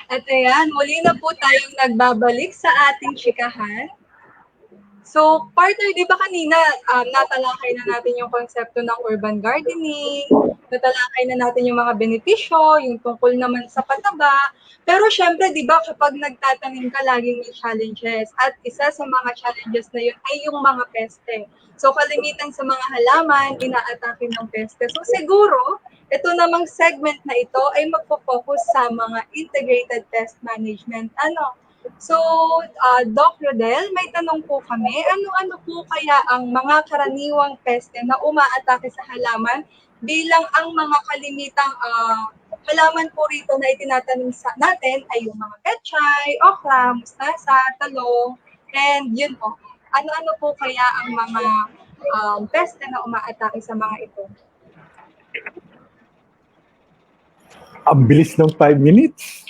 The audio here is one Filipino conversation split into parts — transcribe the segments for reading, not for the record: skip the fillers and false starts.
At ayan, muli na po tayong nagbabalik sa ating chikahan. So, partner, di ba kanina natalakay na natin yung konsepto ng urban gardening, natalakay na natin yung mga benepisyo, yung tungkol naman sa pataba. Pero syempre, di ba kapag nagtatanim ka, laging may challenges. At isa sa mga challenges na yun ay yung mga peste. So, kalimitan sa mga halaman, inaatake ng peste. So, siguro, ito namang segment na ito ay magpo-focus sa mga integrated pest management. Ano? So, Doc Rodel, may tanong po kami. Ano-ano po kaya ang mga karaniwang peste na umaatake sa halaman bilang ang mga kalimitang halaman po rito na itinatanim sa natin ay yung mga pechay, okra, mustasa, talong, and yun po. Ano-ano po kaya ang mga peste na umaatake sa mga ito? Ang bilis ng 5 minutes.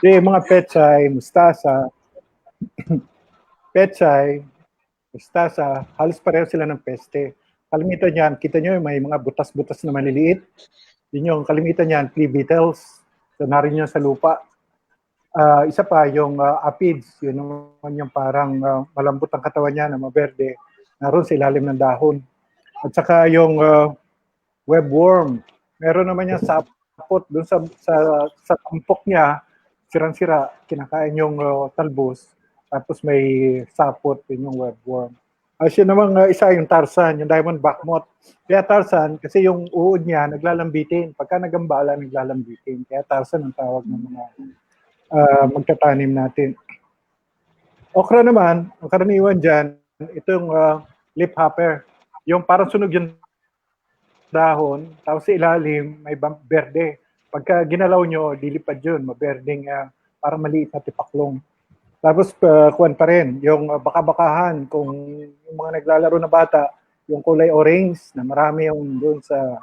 Mga pechay, mustasa, halos pareho sila ng peste. Kalimitan yan, kita nyo may mga butas-butas na maliliit. Yun yung kalimitan yan, flea beetles. So narin yan sa lupa. Isa pa yung aphids, yun naman yung parang malambot ang katawan niya na maberde. Naroon sa ilalim ng dahon. At saka yung webworm. Meron naman yung sapot doon sa tampok niya, sirang-sira, kinakain yung talbos. Tapos may sapot, yun yung webworm. Siya namang isa yung Tarzan, yung diamond backmoth. Kaya Tarzan, kasi yung uod niya naglalambitin. Pagka nagambala, naglalambitin. Kaya Tarzan ang tawag ng mga magtatanim natin. Okra naman, ang karaniwan dyan, itong leafhopper. Yung parang sunog yung dahon, tapos sa ilalim, may berde. Pagka ginalaw nyo, dilipad yun, maberdeng parang maliit na tipaklong. Tapos kuwan pa rin, yung baka-bakahan, kung yung mga naglalaro na bata, yung kulay orange na marami yung doon sa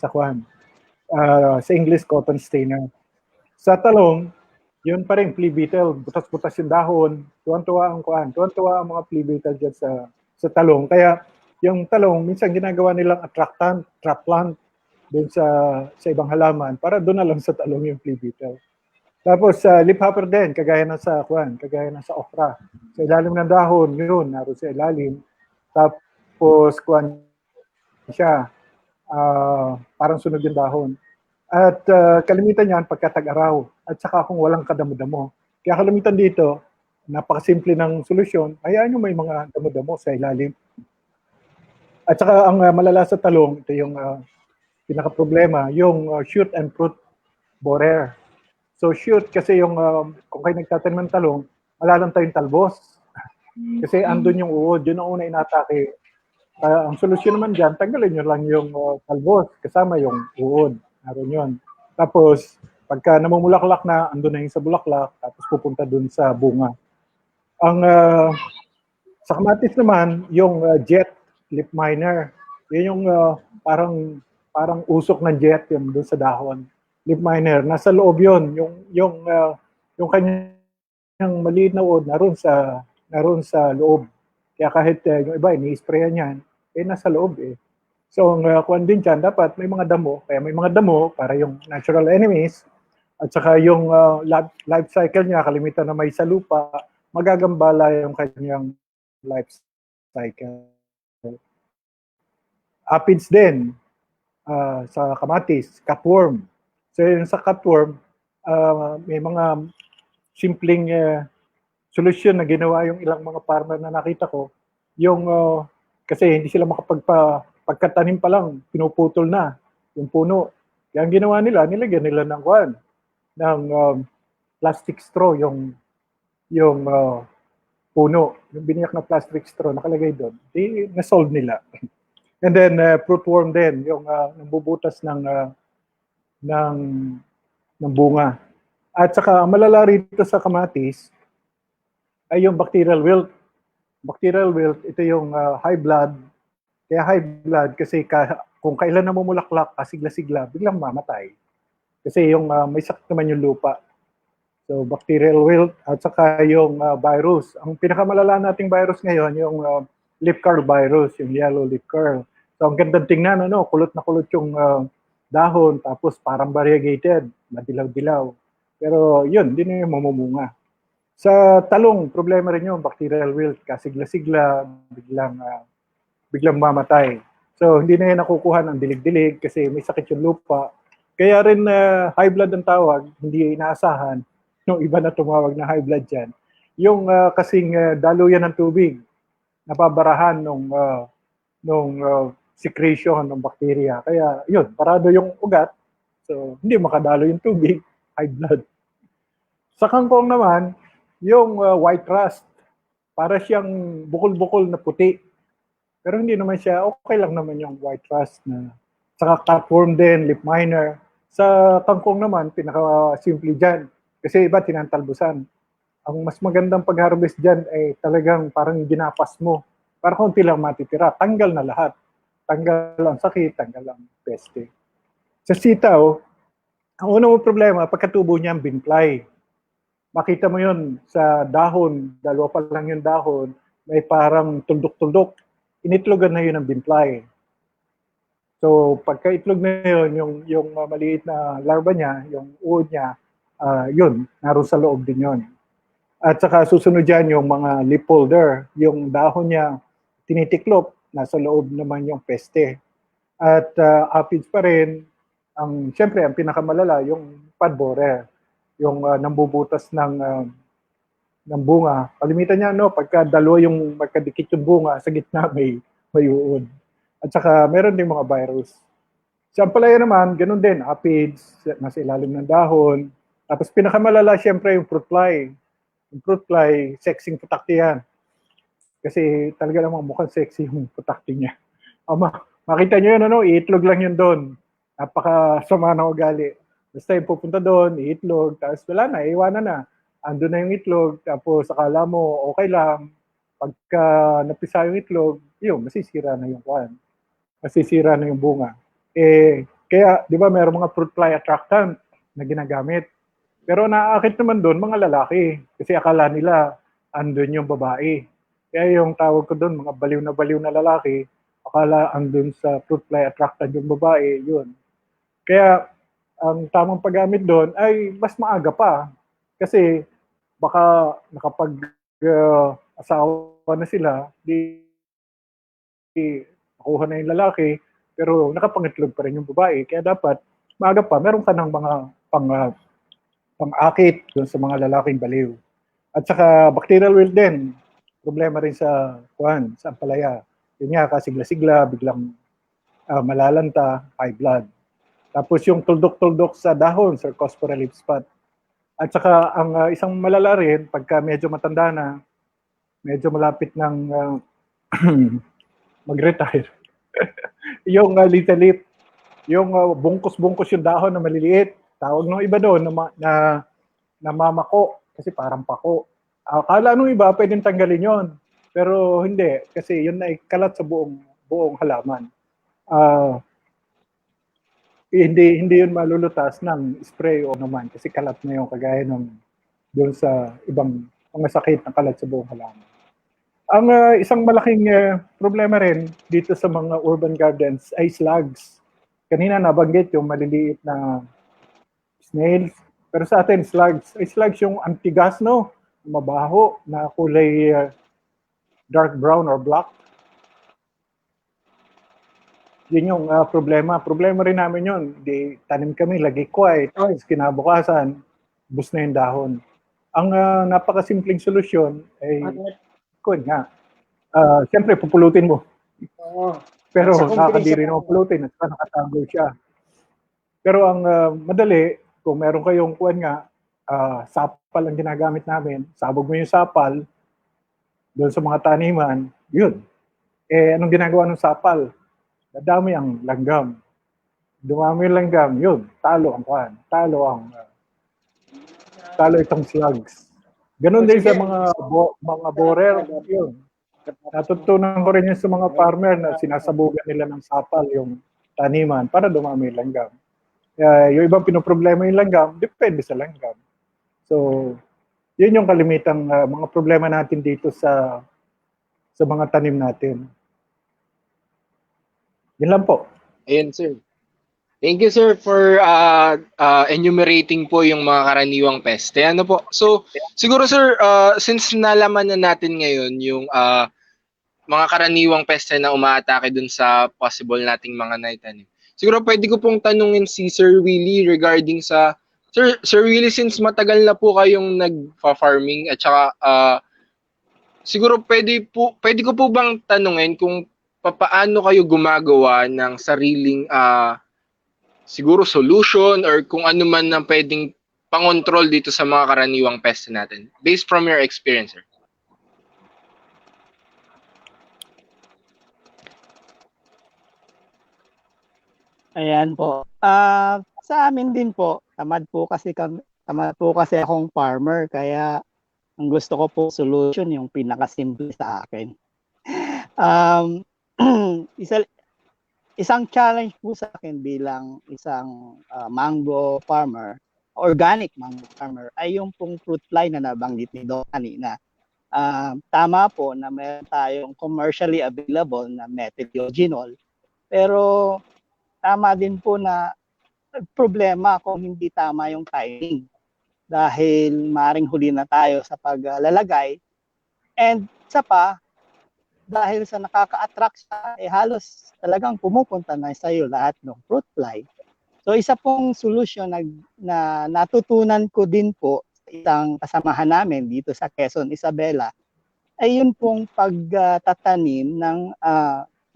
kuwan. Sa English, cotton stainer. Sa talong, yun pa rin, flea beetle, butas-butas yung dahon, tuwan-tuwa ang kuwan, tuwan-tuwa ang mga flea beetle dyan sa talong. Kaya yung talong, minsan ginagawa nilang attractant, trap plant, doon sa ibang halaman, para doon na lang sa talong yung flea beetle. Tapos leafhopper din, kagaya na sa okra. Sa ilalim ng dahon, yun, naroon sa ilalim. Tapos kuwan siya, parang sunog yung dahon. At kalimitan yan pagkatag-araw. At saka kung walang kadamo-damo. Kaya kalimitan dito, napakasimple ng solusyon, hayaan nyo may mga damo-damo sa ilalim. At saka ang malala sa talong, ito yung pinaka-problema, yung shoot and fruit borer. So shoot, kasi yung kung kayo nagtatanim ng talong, malalanta yung talbos. Kasi andun yung uod, yun ang una inatake. Ang solusyon naman dyan, tanggalin nyo lang yung talbos, kasama yung uod. Naroon yun. Tapos, pagka namumulaklak na, andun na yung sa bulaklak, tapos pupunta dun sa bunga. Ang sa kamatis naman, yung jet leaf miner, yun yung parang usok ng jet yun dun sa dahon. Leaf miner, nasa loob yun, yung kanyang maliit na uod naroon sa loob. Kaya kahit yung iba ini-sprayan yan, nasa loob eh. So ang kuwan din dyan, dapat may mga damo, kaya may mga damo para yung natural enemies, at saka yung life cycle niya, kalimitan na may sa lupa, magagambala yung kanyang life cycle. Aphids din, sa kamatis, cutworm. So yun sa cutworm, may mga simpleng solusyon na ginawa yung ilang mga farmer na nakita ko. Yung kasi hindi sila pagkatanim pa lang, pinuputol na yung puno. Kaya ang ginawa nila, nilagyan nila ng plastic straw yung puno. Yung biniyak na plastic straw nakalagay doon. Na-solve nila. And then fruitworm din, yung nambubutas ng bunga. At saka malala rito sa kamatis ay yung bacterial wilt. Bacterial wilt, ito yung high blood. Kaya high blood kasi kung kailan namumulaklak, kasigla-sigla, biglang mamatay. Kasi yung may sakit naman yung lupa. So bacterial wilt at saka yung virus. Ang pinakamalala nating virus ngayon yung leaf curl virus, yung yellow leaf curl. So ang gandang tingnan, kulot na kulot yung dahon, tapos parang variegated, madilaw-dilaw. Pero yun, hindi na yung mamumunga. Sa talong, problema rin yung bacterial wilt, kasigla-sigla, biglang mamatay. So hindi na yan nakukuha ng dilig-dilig kasi may sakit yung lupa. Kaya rin high blood ang tawag, hindi inaasahan yung iba na tumawag na high blood dyan. Yung kasing daluyan ng tubig, napabarahan nung secretion ng bacteria. Kaya yun, parado yung ugat. So hindi makadalo yung tubig, high blood. Sa kangkong naman, yung white rust, para siyang bukol-bukol na puti. Pero hindi naman siya, okay lang naman yung white rust na saka cutworm din, leaf miner. Sa kangkong naman, pinaka-simple dyan. Kasi iba tinantalbusan. Ang mas magandang pag-harvest dyan ay talagang parang ginapas mo. Para konti lang matitira. Tanggal na lahat. Tanggal ang sakit, tanggal ang peste. Sa sitaw, ang unang problema, pagkatubo niya ang binfly. Makita mo yun sa dahon, dalawa pa lang yung dahon, may parang tuldok-tuldok. Initlogan na yun ng binfly. So pagka itlog na yun, yung maliit na larva niya, yung uod niya, yun, naroon sa loob din yun. At saka susunod dyan yung mga leaf folder, yung dahon niya tinitiklop, nasa loob naman yung peste. At aphids pa rin, siyempre ang pinakamalala, yung pod borer, yung nambubutas ng bunga. Kalimitan niya, no, pagka dalawa yung magkadikit yung bunga, sa gitna may uod. At saka meron din mga virus. Sa ampalaya naman, ganun din, aphids, nasa ilalim ng dahon. Tapos pinakamalala, siyempre, yung fruit fly. Yung fruit fly, sexing putakti yan. Kasi talaga namang mukhang sexy yung putakti niya. Makita nyo yun, ano, iitlog lang yun doon. Napakasama ng ugali. Basta yung pupunta doon, iitlog, tapos wala na, iiwanan na. Ando na yung itlog, tapos akala mo okay lang. Pagka napisa yung itlog, yun, masisira na yung kwan. Masisira na yung bunga. Kaya, di ba, mayroong mga fruit fly attractant na ginagamit. Pero naaakit naman doon mga lalaki. Kasi akala nila, andun yung babae. Kaya yung tawag ko doon, mga baliw na lalaki, akala andun sa fruit fly attractant yung babae, yun. Kaya, ang tamang paggamit doon ay mas maaga pa. Kasi, baka nakapag-asawa na sila, di nakuha na yung lalaki, pero nakapangitlog pa rin yung babae. Kaya dapat, maaga pa, meron ka ng mga pang-akit doon sa mga lalaking baliw. At saka bacterial wilt din, problema rin sa ampalaya. Yun nga, kasigla-sigla, biglang malalanta, high blood. Tapos yung tuldok-tuldok sa dahon, Cercospora leaf spot. At saka ang isang malala rin, pagka medyo matanda na, medyo malapit ng mag-retire, yung little leaf, yung bungkus-bungkus yung dahon na maliliit. Tawag ng iba doon na mamako, kasi parang pako. Akala nung iba, pwedeng tanggalin yon. Pero hindi, kasi yun na kalat sa buong halaman. Hindi yun malulutas ng spray o naman, kasi kalat na yung kagaya ng doon sa ibang mga sakit ng kalat sa buong halaman. Ang isang malaking problema rin dito sa mga urban gardens ay slugs. Kanina nabanggit yung maliliit na snails. Pero sa atin, slugs. Ay slugs yung antigas, no? Mabaho, na kulay dark brown or black. Yun yung problema. Problema rin namin yun. Di, tanim kami, lagi quiet. Kinabukasan, bus na yung dahon. Ang napakasimpleng solusyon ay kun nga. Siyempre, pupulutin mo. Pero nakakadiri na pupulutin at saka nakatago siya. Pero ang madali, kung meron kayong kuwan nga, sapal ang ginagamit namin, sabog mo yung sapal doon sa mga taniman, yun. Anong ginagawa ng sapal? Dadami ang langgam. Dumami yung langgam, yun, talo ang kuwan. Talo itong slugs. Ganon din sa mga borer, yun. Natutunan ko rin yun sa mga farmer na sinasabugan nila ng sapal yung taniman para dumami yung langgam. Yung ibang pinoproblema yung langgam, depende sa langgam. So, yun yung kalimitang mga problema natin dito sa mga tanim natin. Yun lang po. Ayun, sir. Thank you, sir, for enumerating po yung mga karaniwang peste. Ano po? So, siguro, sir, since nalaman na natin ngayon yung mga karaniwang peste na umaatake dun sa possible nating mga naitanim, siguro pwede ko pong tanungin si Sir Willie regarding sa Sir Willie, since matagal na po kayong nag-farming at saka siguro pwede ko po bang tanungin kung papaano kayo gumagawa ng sariling siguro solution or kung ano man ang pwedeng pangontrol dito sa mga karaniwang peste natin based from your experience, sir? Ayan po. Sa amin din po, tamad po kasi akong farmer, kaya ang gusto ko po solution yung pinakasimple sa akin. Um, isa, isang challenge po sa akin bilang isang mango farmer, organic mango farmer, ay yung pong fruit fly na nabanggit ni Doc kanina. Tama po na meron tayong commercially available na metheogenol, pero tama din po na problema kung hindi tama yung timing, dahil maring huli na tayo sa paglalagay, and isa pa, dahil sa nakaka-attract siya, halos talagang pumupunta na sa iyo lahat ng fruit fly. So isa pong solusyon na natutunan ko din po sa isang kasamahan namin dito sa Quezon, Isabela, ay yun pong pagtatanim ng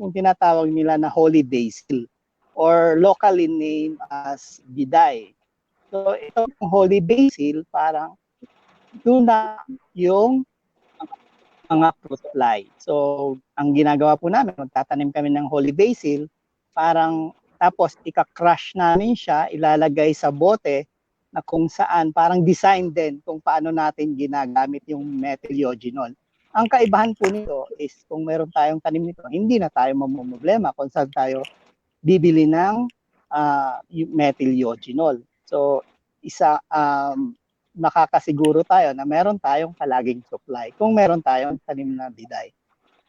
yung tinatawag nila na holy basil, or locally named as biday. So itong holy basil, parang doon na yung mga fruit fly. So ang ginagawa po namin, magtatanim kami ng holy basil, parang tapos ika-crush namin siya, ilalagay sa bote na kung saan parang design din kung paano natin ginagamit yung metheogenol. Ang kaibahan po nito is kung meron tayong tanim nito, hindi na tayo mamumblema kung saan tayo bibili ng metheogenol. So, makakasiguro tayo na meron tayong palaging supply kung meron tayong tanim na biday.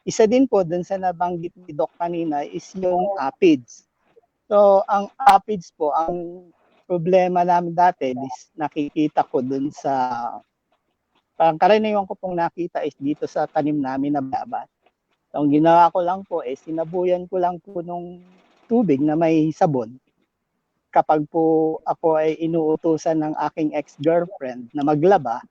Isa din po dun sa nabanggit ni Doc kanina is yung aphids. So, ang aphids po, ang problema namin dati is nakikita ko dun sa, parang karaniwan ko pong nakita is dito sa tanim namin na babat. So, ang ginawa ko lang po is sinabuyan ko lang po nung tubig na may sabon. Kapag po ako ay inuutusan ng aking ex-girlfriend na maglaba,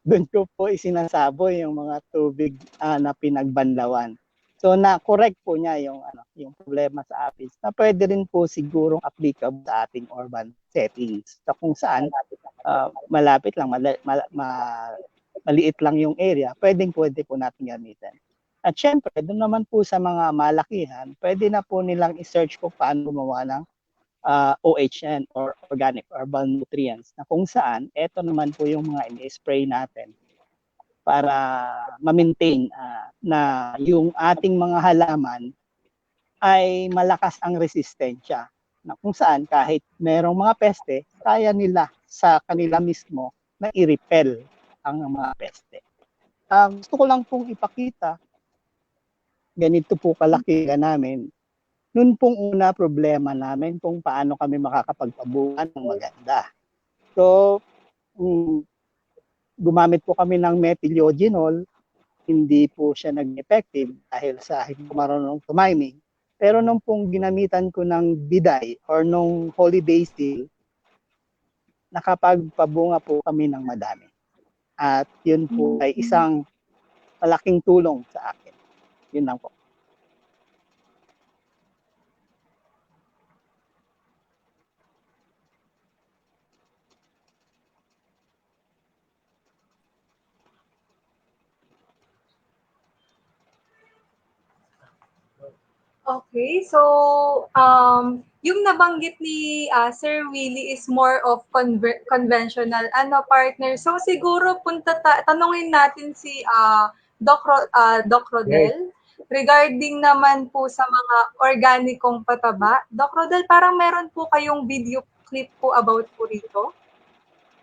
doon ko po isinasaboy yung mga tubig na pinagbanlawan. So na-correct po niya yung problema sa aphids, na pwede rin po sigurong applicable sa ating urban settings. So kung saan malapit lang, maliit lang yung area, pwede po natin gamitin. At syempre, doon naman po sa mga malakihan, pwede na po nilang i-search kung paano gumawa ng OHN or organic herbal nutrients, na kung saan ito naman po yung mga ini-spray natin para ma-maintain na yung ating mga halaman ay malakas ang resistensya, na kung saan kahit merong mga peste, kaya nila sa kanila mismo na i-repel ang mga peste. Gusto ko lang pong ipakita, ganito po kalaki ka namin. Noon pong una, problema namin kung paano kami makakapagpabuhan ng maganda. So, gumamit po kami ng metheogenol, hindi po siya nag-effective dahil sa hindi ko marunong tumiming. Pero nung pong ginamitan ko ng biday or nung holy basil, nakapagpabunga po kami ng madami. At yun po ay isang malaking tulong sa akin. Yun lang po. Okay, so yung nabanggit ni Sir Willie is more of conventional partner. So siguro tanungin natin si Doc Rodel regarding naman po sa mga organikong pataba. Doc Rodel, parang meron po kayong video clip po about po rito?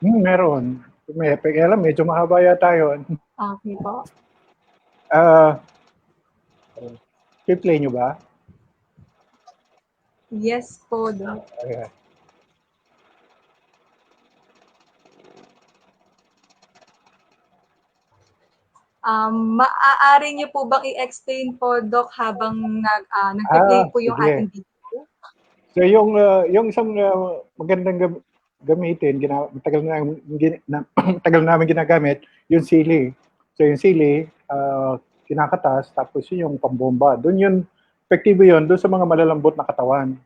Meron. Alam, medyo mahaba yata yun. Okay po. I-play nyo ba? Yes po, Doc. Ayan. Maaari niyo po bang i-explain po, Doc, habang nagpe-play po yung Sige. ating video? So yung isang magandang gamitin, matagal tagal namin ginagamit, yung sili. So yung sili, kinakatas, tapos yun yung pambomba. Doon yun, epektibo yun, doon sa mga malalambot na katawan.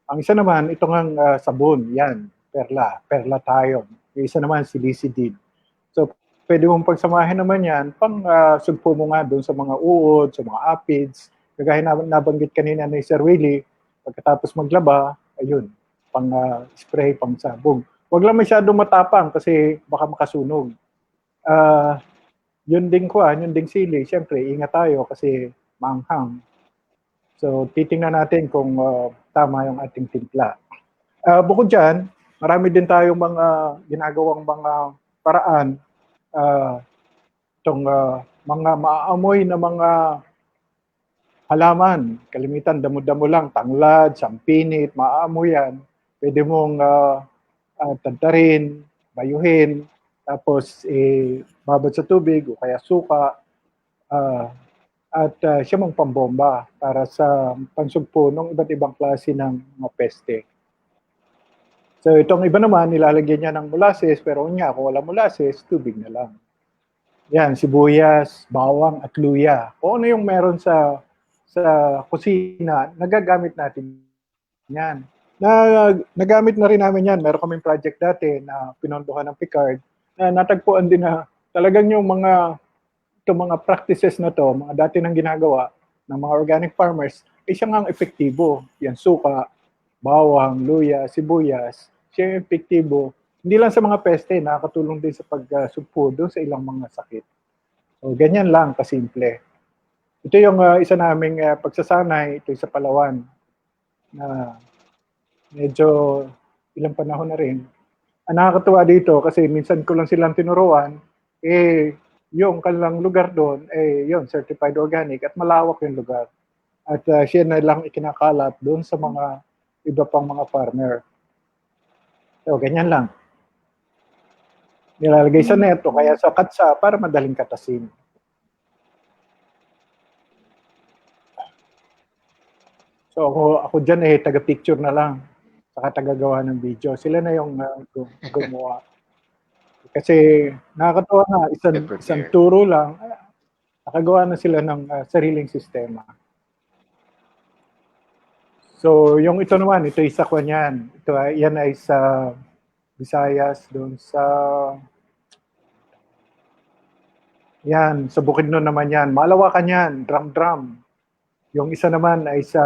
Ang isa naman, ito ngang sabon, yan, perla tayo. Yung isa naman, silicidin. So pwede mong pagsamahin naman yan, pang sugpo mo nga doon sa mga uod, sa mga apids, kagaya na nabanggit kanina ni Sir Willie, pagkatapos maglaba, ayun, pang spray, pang sabog. Huwag lang masyadong matapang kasi baka makasunog. Yun ding sili, syempre, ingat tayo kasi maanghang. So, titingnan natin kung tama yung ating timpla. Bukod dyan, marami din tayong mga ginagawang mga paraan. Itong mga maaamoy na mga halaman, kalimitan, damo-damo lang, tanglad, sampinit, maaamoy yan. Pwede mong tantarin, bayuhin, tapos babad sa tubig o kaya suka, at siya mong pambomba para sa pansugpo ng iba't ibang klase ng mga peste. So itong iba naman, nilalagyan niya ng molasses, pero kung wala molasses, tubig na lang. Yan, sibuyas, bawang at luya. Kung ano yung meron sa kusina, nagagamit natin yan. Nagamit na rin namin yan. Meron kaming project dati na pinondohan ng Picard na natagpuan din na talagang yung mga practices na to, mga dati nang ginagawa ng mga organic farmers, ay siya nga epektibo. Yan, suka, bawang, luya, sibuyas, siya yung epektibo. Hindi lang sa mga peste, nakakatulong din sa pagsugpo doon sa ilang mga sakit. So, ganyan lang, kasimple. Ito yung isa naming pagsasanay, ito sa Palawan, na medyo ilang panahon na rin. Ang nakakatuwa dito, kasi minsan ko lang silang tinuruan, yung kanilang lugar doon, yun, certified organic, at malawak yung lugar. At siya na lang ikinakalat doon sa mga iba pang mga farmer. So, ganyan lang. Nilalagay sa net o kaya sa katsa para madaling katasin. So ako dyan taga-picture na lang, saka taga-gawa ng video. Sila na yung gumawa. Kasi nakakatawa nga, isang turo lang, nakagawa na sila ng sariling sistema. So yung ito naman, ito isa ko niyan. Yan ay sa Visayas, doon sa yan, sa Bukidnon naman yan. Malawakan yan, drum. Yung isa naman ay sa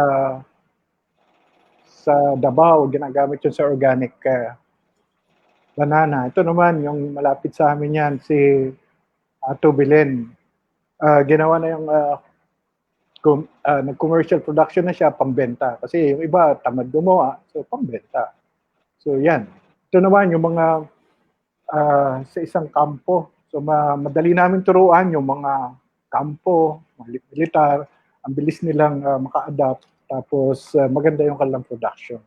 Davao, ginagamit yun sa organic banana. Ito naman, yung malapit sa amin yan, si Tubilen. Ginawa na yung nag-commercial production na siya, pambenta. Kasi yung iba, tamad gumawa, so pambenta. So yan. Ito naman, yung mga sa isang kampo. So madali namin turuan yung mga kampo, mga militar, ang bilis nilang maka-adapt, tapos maganda yung kanilang production.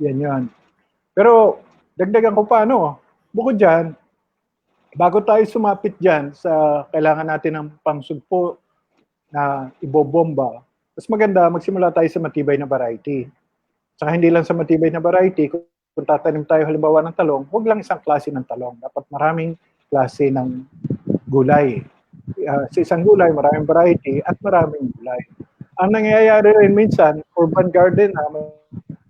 Yan. Pero dagdagan ko pa, bukod dyan, bago tayo sumapit dyan sa kailangan natin ng pangsugpo na ibobomba, mas maganda magsimula tayo sa matibay na variety. Saka hindi lang sa matibay na variety, kung tatanim tayo halimbawa ng talong, huwag lang isang klase ng talong. Dapat maraming klase ng gulay. Sa isang gulay, maraming variety at maraming gulay. Ang nangyayari rin minsan, urban garden,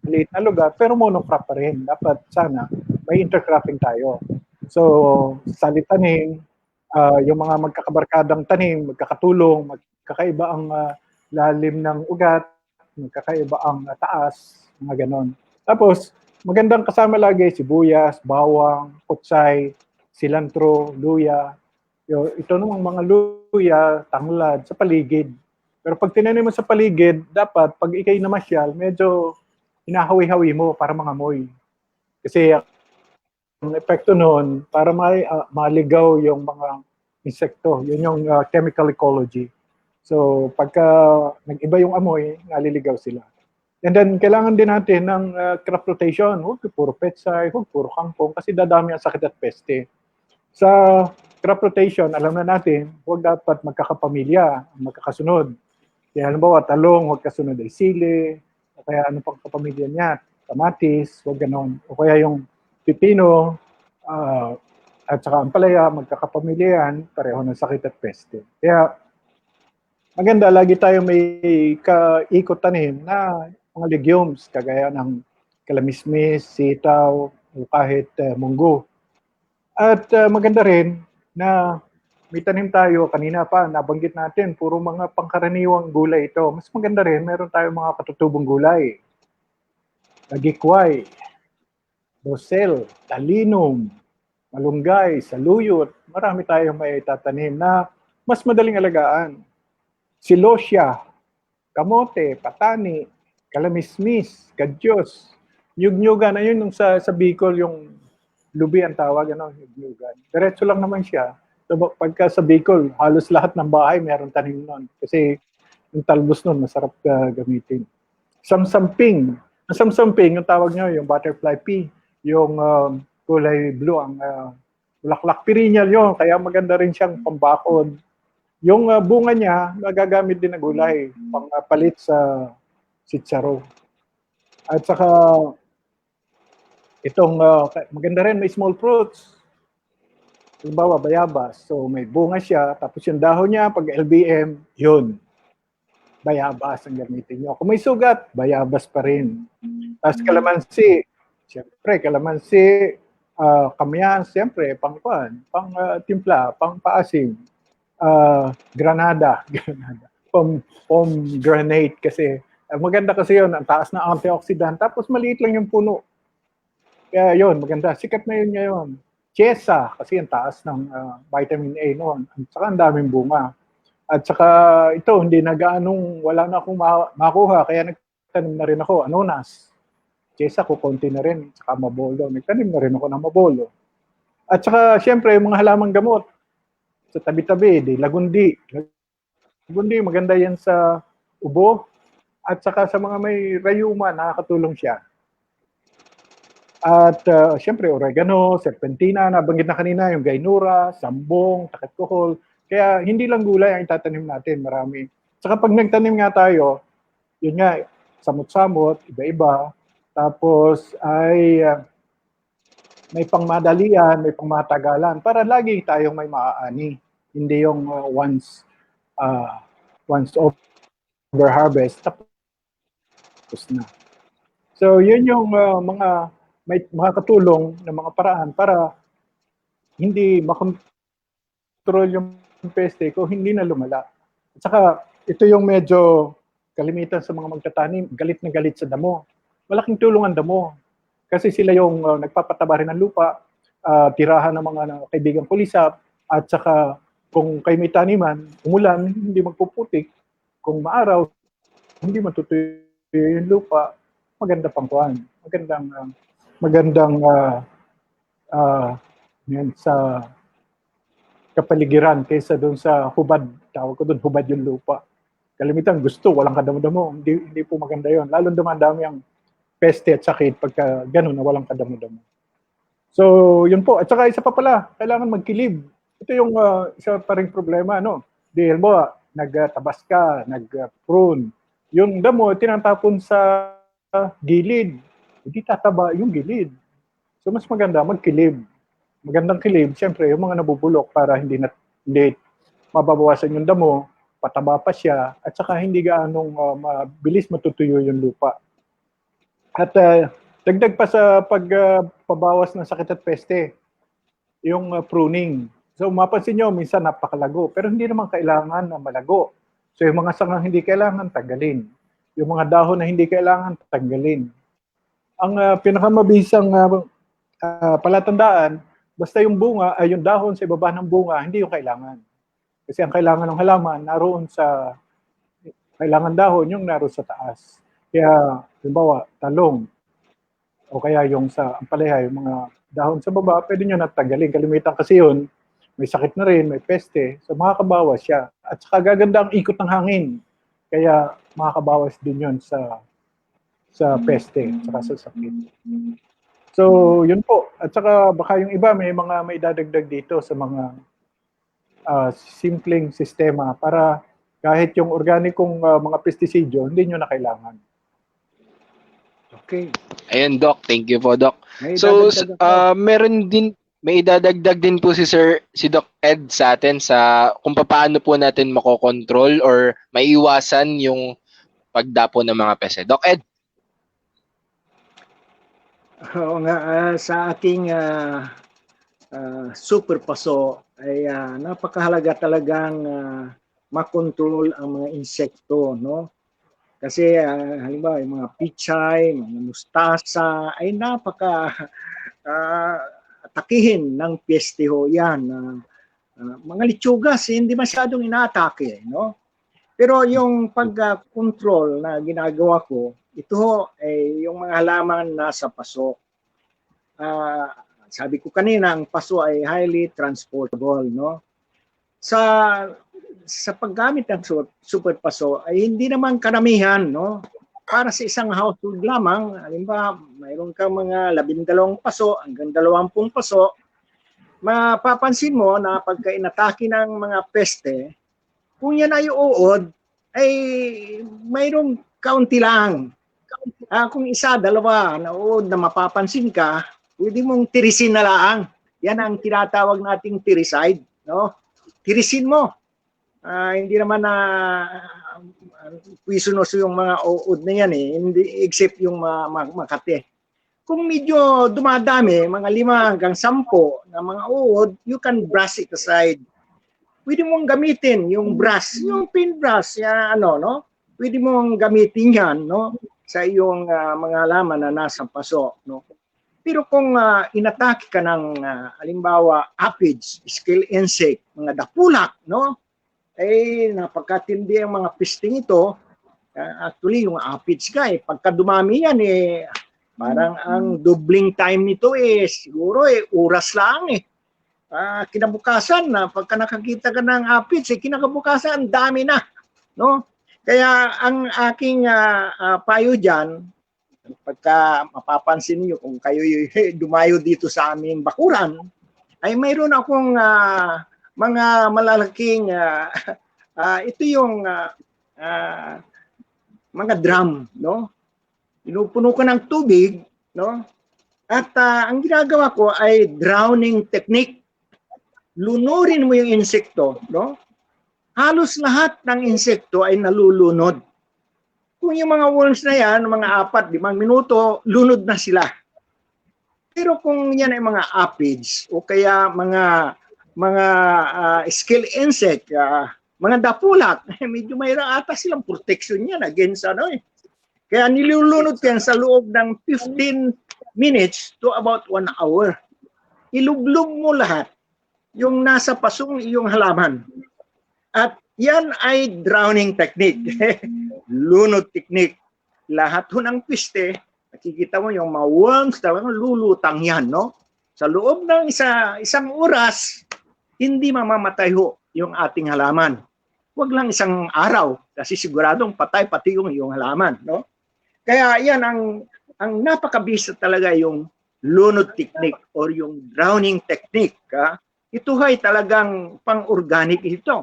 maliit na lugar, pero monocrop pa rin. Dapat sana may intercropping tayo. So, salitanim, yung mga magkakabarkadang tanim, magkakatulong, magkakaiba ang lalim ng ugat, magkakaiba ang taas, mga ganon. Tapos, magandang kasama lagi sibuyas, bawang, kutsay, cilantro, luya. Ito namang mga luya, tanglad, sa paligid. Pero pag tinanim mo sa paligid, dapat pag ikay namasyal, medyo hinahawi-hawi mo para mangamoy. Kasi ang epekto noon, para maligaw yung mga insekto. Yun yung chemical ecology. So pagka nag-iba yung amoy, naliligaw sila. And then, kailangan din natin ng crop rotation. Huwag puro petsay, huwag puro kangkong, kasi dadami ang sakit at peste. Sa crop rotation, alam na natin, huwag dapat magkakapamilya, magkakasunod. Kaya halimbawa, talong, huwag kasunod ay sili, o kaya ano pang kapamilya niya, kamatis, huwag ganon. O kaya yung pipino, at saka ampalaya, magkakapamilya yan, pareho ng sakit at peste. Kaya, maganda, lagi tayo may kaikot tanim na mga legumes, kagaya ng kalamismis, sitaw, o kahit munggo. At maganda rin na may tanim tayo, kanina pa, nabanggit natin, puro mga pangkaraniwang gulay ito. Mas maganda rin, meron tayong mga katutubong gulay. Lagikway, rosel, talinong, malunggay, saluyot. Marami tayong may tatanim na mas madaling alagaan. Silosya, kamote, patani, kalamismis, kadyos, nyug-nyugan. Ayun yung sa Bicol, yung lubi ang tawag, nyug-nyugan. Diretso lang naman siya. So, pagka sa Bicol, halos lahat ng bahay meron tanim nun. Kasi yung talbos nun, masarap gamitin. Samsamping. Ang samsamping, yung tawag nyo, yung butterfly pea, yung kulay blue, ang bulaklak perennial yun. Kaya maganda rin siyang pambakod. Yung bunga niya, nagagamit din na gulay, pang-palit sa sitsaro. At saka, itong maganda rin, may small fruits. Halimbawa, bayabas. So, may bunga siya, tapos yung dahon niya, pag LBM, yun. Bayabas ang gamitin nyo. Kung may sugat, bayabas pa rin. Tapos kalamansi. Siyempre, kalamansi, kamyan, siyempre, pang-timpla, pang-paasim. Granada. Pomegranate kasi. Maganda kasi yun, ang taas na antioxidant. Tapos maliit lang yung puno. Kaya yun, maganda. Sikat na yun ngayon. Chesa, kasi ang taas ng vitamin A noon. At saka ang daming bunga. At saka ito, hindi na gaanong, wala na akong makuha. Kaya nagtanim na rin ako, anonas. Chesa ko, konti na rin. At saka mabolo. Nagtanim na rin ako ng mabolo. At saka, syempre, yung mga halamang gamot. Sa tabi-tabi, lagundi. Lagundi, maganda yan sa ubo. At saka sa mga may rayuma, nakakatulong siya. At syempre, oregano, serpentina, nabanggit na kanina, yung gaynura, sambong, takot kohol. Kaya hindi lang gulay ang itatanim natin, marami. Saka pag nagtanim nga tayo, yun nga, samot-samot, iba-iba. Tapos ay may pangmadalian, may pangmatagalan, para lagi tayong may maaani. Hindi yung once over harvest, tapos na. So yun yung may makakatulong na mga paraan para hindi makontrol yung peste kung hindi na lumala. At saka ito yung medyo kalimitan sa mga magtatanim, galit na galit sa damo. Malaking tulong ang damo. Kasi sila yung nagpapataba rin ng lupa, tirahan ng mga kaibigang kulisap, at saka kung kayo may taniman, umulan, hindi magpuputik. Kung maaraw, hindi matutuyo yung lupa, maganda pang kuhan. Magandang yan sa kapaligiran kaysa doon sa hubad. Tawag ko doon, hubad yung lupa. Kalimitan, gusto, walang kadamo-damo. Hindi po maganda yon. Lalo dumadami ang peste at sakit pagka gano'n na walang kadamo-damo. So, yun po. At saka isa pa pala, kailangan magkilib. Ito yung isa pa ring problema, no? Dahil mo, nagtabas ka, nag-prune. Yung damo, tinatapon sa gilid. Hindi tataba yung gilid. So, mas maganda magkilib. Magandang kilib, siyempre, yung mga nabubulok para hindi mababawasan yung damo, pataba pa siya, at saka hindi gaanong mabilis matutuyo yung lupa. At dagdag pa sa pagpabawas ng sakit at peste, yung pruning. So mapansin nyo, minsan napakalago, pero hindi naman kailangan na malago. So yung mga sangang hindi kailangan, tanggalin. Yung mga dahon na hindi kailangan, tanggalin. Ang pinakamabisang palatandaan, basta yung bunga, ay yung dahon sa ibaba ng bunga, hindi yung kailangan. Kasi ang kailangan ng halaman, naroon sa kailangan dahon, yung naroon sa taas. Kaya, halimbawa, talong, o kaya yung sa ampalaya, yung mga dahon sa baba, pwede nyo natanggalin. Kalimitan kasi yun, may sakit na rin, may peste, so makakabawas siya. At saka gaganda ang ikot ng hangin. Kaya makakabawas din yun sa sa peste at saka sa sakit. So, yun po. At saka baka yung iba may mga may dadagdag dito sa mga simpleng sistema para kahit yung organikong mga pestisidyo, hindi nyo na kailangan. Okay. Ayun, Doc. Thank you po, Doc. May So, dadagdag ako. may idadagdag din po si Doc Ed sa atin sa kung paano po natin makokontrol or maiiwasan yung pagdapo ng mga peste. Doc Ed? Oo nga, sa aking super paso ay napakahalaga talagang makontrol ang mga insekto, no? Kasi halimbawa yung mga pichay, mga mustasa ay napaka atakihin ng peste ho yan. Mga litsugas hindi masyadong inaatake, no? Pero yung pag-control na ginagawa ko, ito ay yung mga halaman nasa paso. Sabi ko kanina, ang paso ay highly transportable, no? Sa paggamit ng super paso ay hindi naman karamihan, no? Para sa isang household lamang, halimbawa, mayroon kang mga 12 paso hanggang 20 paso, mapapansin mo na pagka inatake ng mga peste, kung yan ay uod, ay mayroong kaunti lang. Kung isa, dalawa na uod na mapapansin ka, pwede mong tirisin na lang. Yan ang tinatawag nating tiricide, no? Tirisin mo. Hindi naman na puisonoso yung mga uod na yan hindi except yung makate. Kung medyo dumadami, mga 5 hanggang 10 na mga uod, you can brush it aside. Pwede mong gamitin yung brush, yung pin brush, no? Pwede mong gamitin yan, no? Sa iyong mga halaman na nasa paso, no? Pero kung inatake ka ng halimbawa aphids, scale insect, mga dapulak, no? Napagkatindi ang mga pisting ito. Actually, yung aphids ka, pagka dumami yan, parang ang doubling time nito siguro oras lang kinabukasan na pagka nakakita ka ng aphids, kinakabukasan ang dami na, no? Kaya ang aking payo diyan, pagka mapapansin niyo kung kayo dumayo dito sa aming bakuran, ay mayroon akong mga malalaking ito yung mga drum, no? Pinupuno ko ng tubig, no? At ang ginagawa ko ay drowning technique. Lunurin mo yung insekto, no? Halos lahat ng insekto ay nalulunod. Kung yung mga worms na yan, mga 4-5 minuto, lunod na sila. Pero kung yan ay mga aphids o kaya mga scale insect, mga dapulak, medyo mayroon ata silang protection yan against Kaya nilulunod yan sa loob ng 15 minutes to about 1 hour. Ilublog mo lahat yung nasa pasong iyong halaman. At yan ay drowning technique. Lunod technique. Lahat ng piste, nakikita mo yung mga worms, talagang lulutang yan, no? Sa loob ng isang oras, hindi mamamatay yung ating halaman. Huwag lang isang araw, kasi siguradong patay pati yung iyong halaman, no? Kaya yan ang napakabisa talaga yung lunod technique or yung drowning technique. Ito ay talagang pang-organic ito.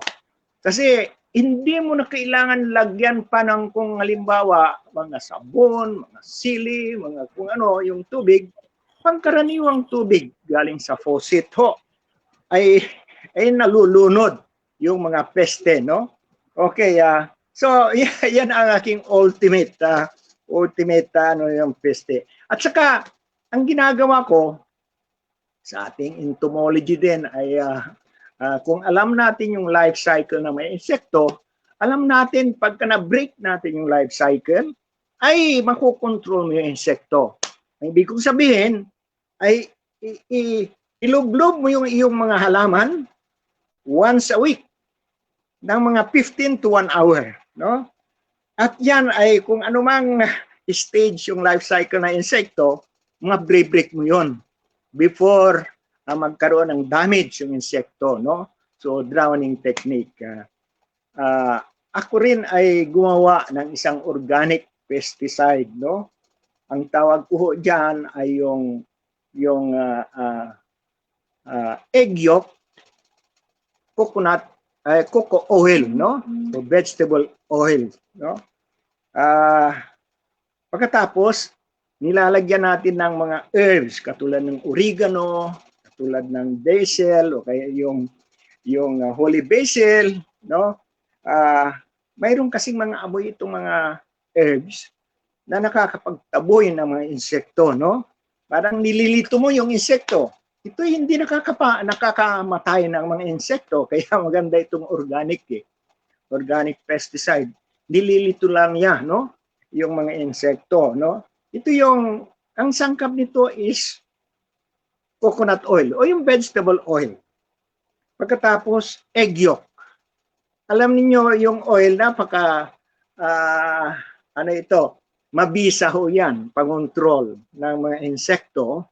Kasi hindi mo na kailangan lagyan pa ng kung halimbawa mga sabon, mga sili, mga kung ano, yung tubig. Pangkaraniwang tubig galing sa faucet ay nalulunod yung mga peste, no? Okay, so yan ang aking ultimate yung peste. At saka ang ginagawa ko sa ating entomology din ay kung alam natin yung life cycle ng mga insekto, alam natin pagka na-break natin yung life cycle, ay makokontrol mo yung insekto. Ang ibig kong sabihin ay ilublob mo yung iyong mga halaman once a week ng mga 15 to 1 hour, no? At yan ay kung anumang stage yung life cycle ng insekto, mga break mo yon before magkaroon ng damage yung insekto, no? So drowning technique. Ako rin ay gumawa ng isang organic pesticide, no? Ang tawag ko ho dyan ay yung egg yolk, cocoa oil, no? So vegetable oil, no? Pagkatapos, nilalagyan natin ng mga herbs katulad ng oregano, katulad ng basil o kaya yung holy basil, no? Mayroon kasing mga amoy itong mga herbs na nakakapagtaboy ng mga insekto, no? Parang nililito mo yung insekto. Ito hindi nakakamatay ng mga insekto, kaya maganda itong organic organic pesticide. Nililito lang niya, no? Yung mga insekto, no? Ito ang sangkap nito is coconut oil o yung vegetable oil. Pagkatapos, egg yolk. Alam niyo yung oil, napaka, mabisa ho yan, pang-control ng mga insekto.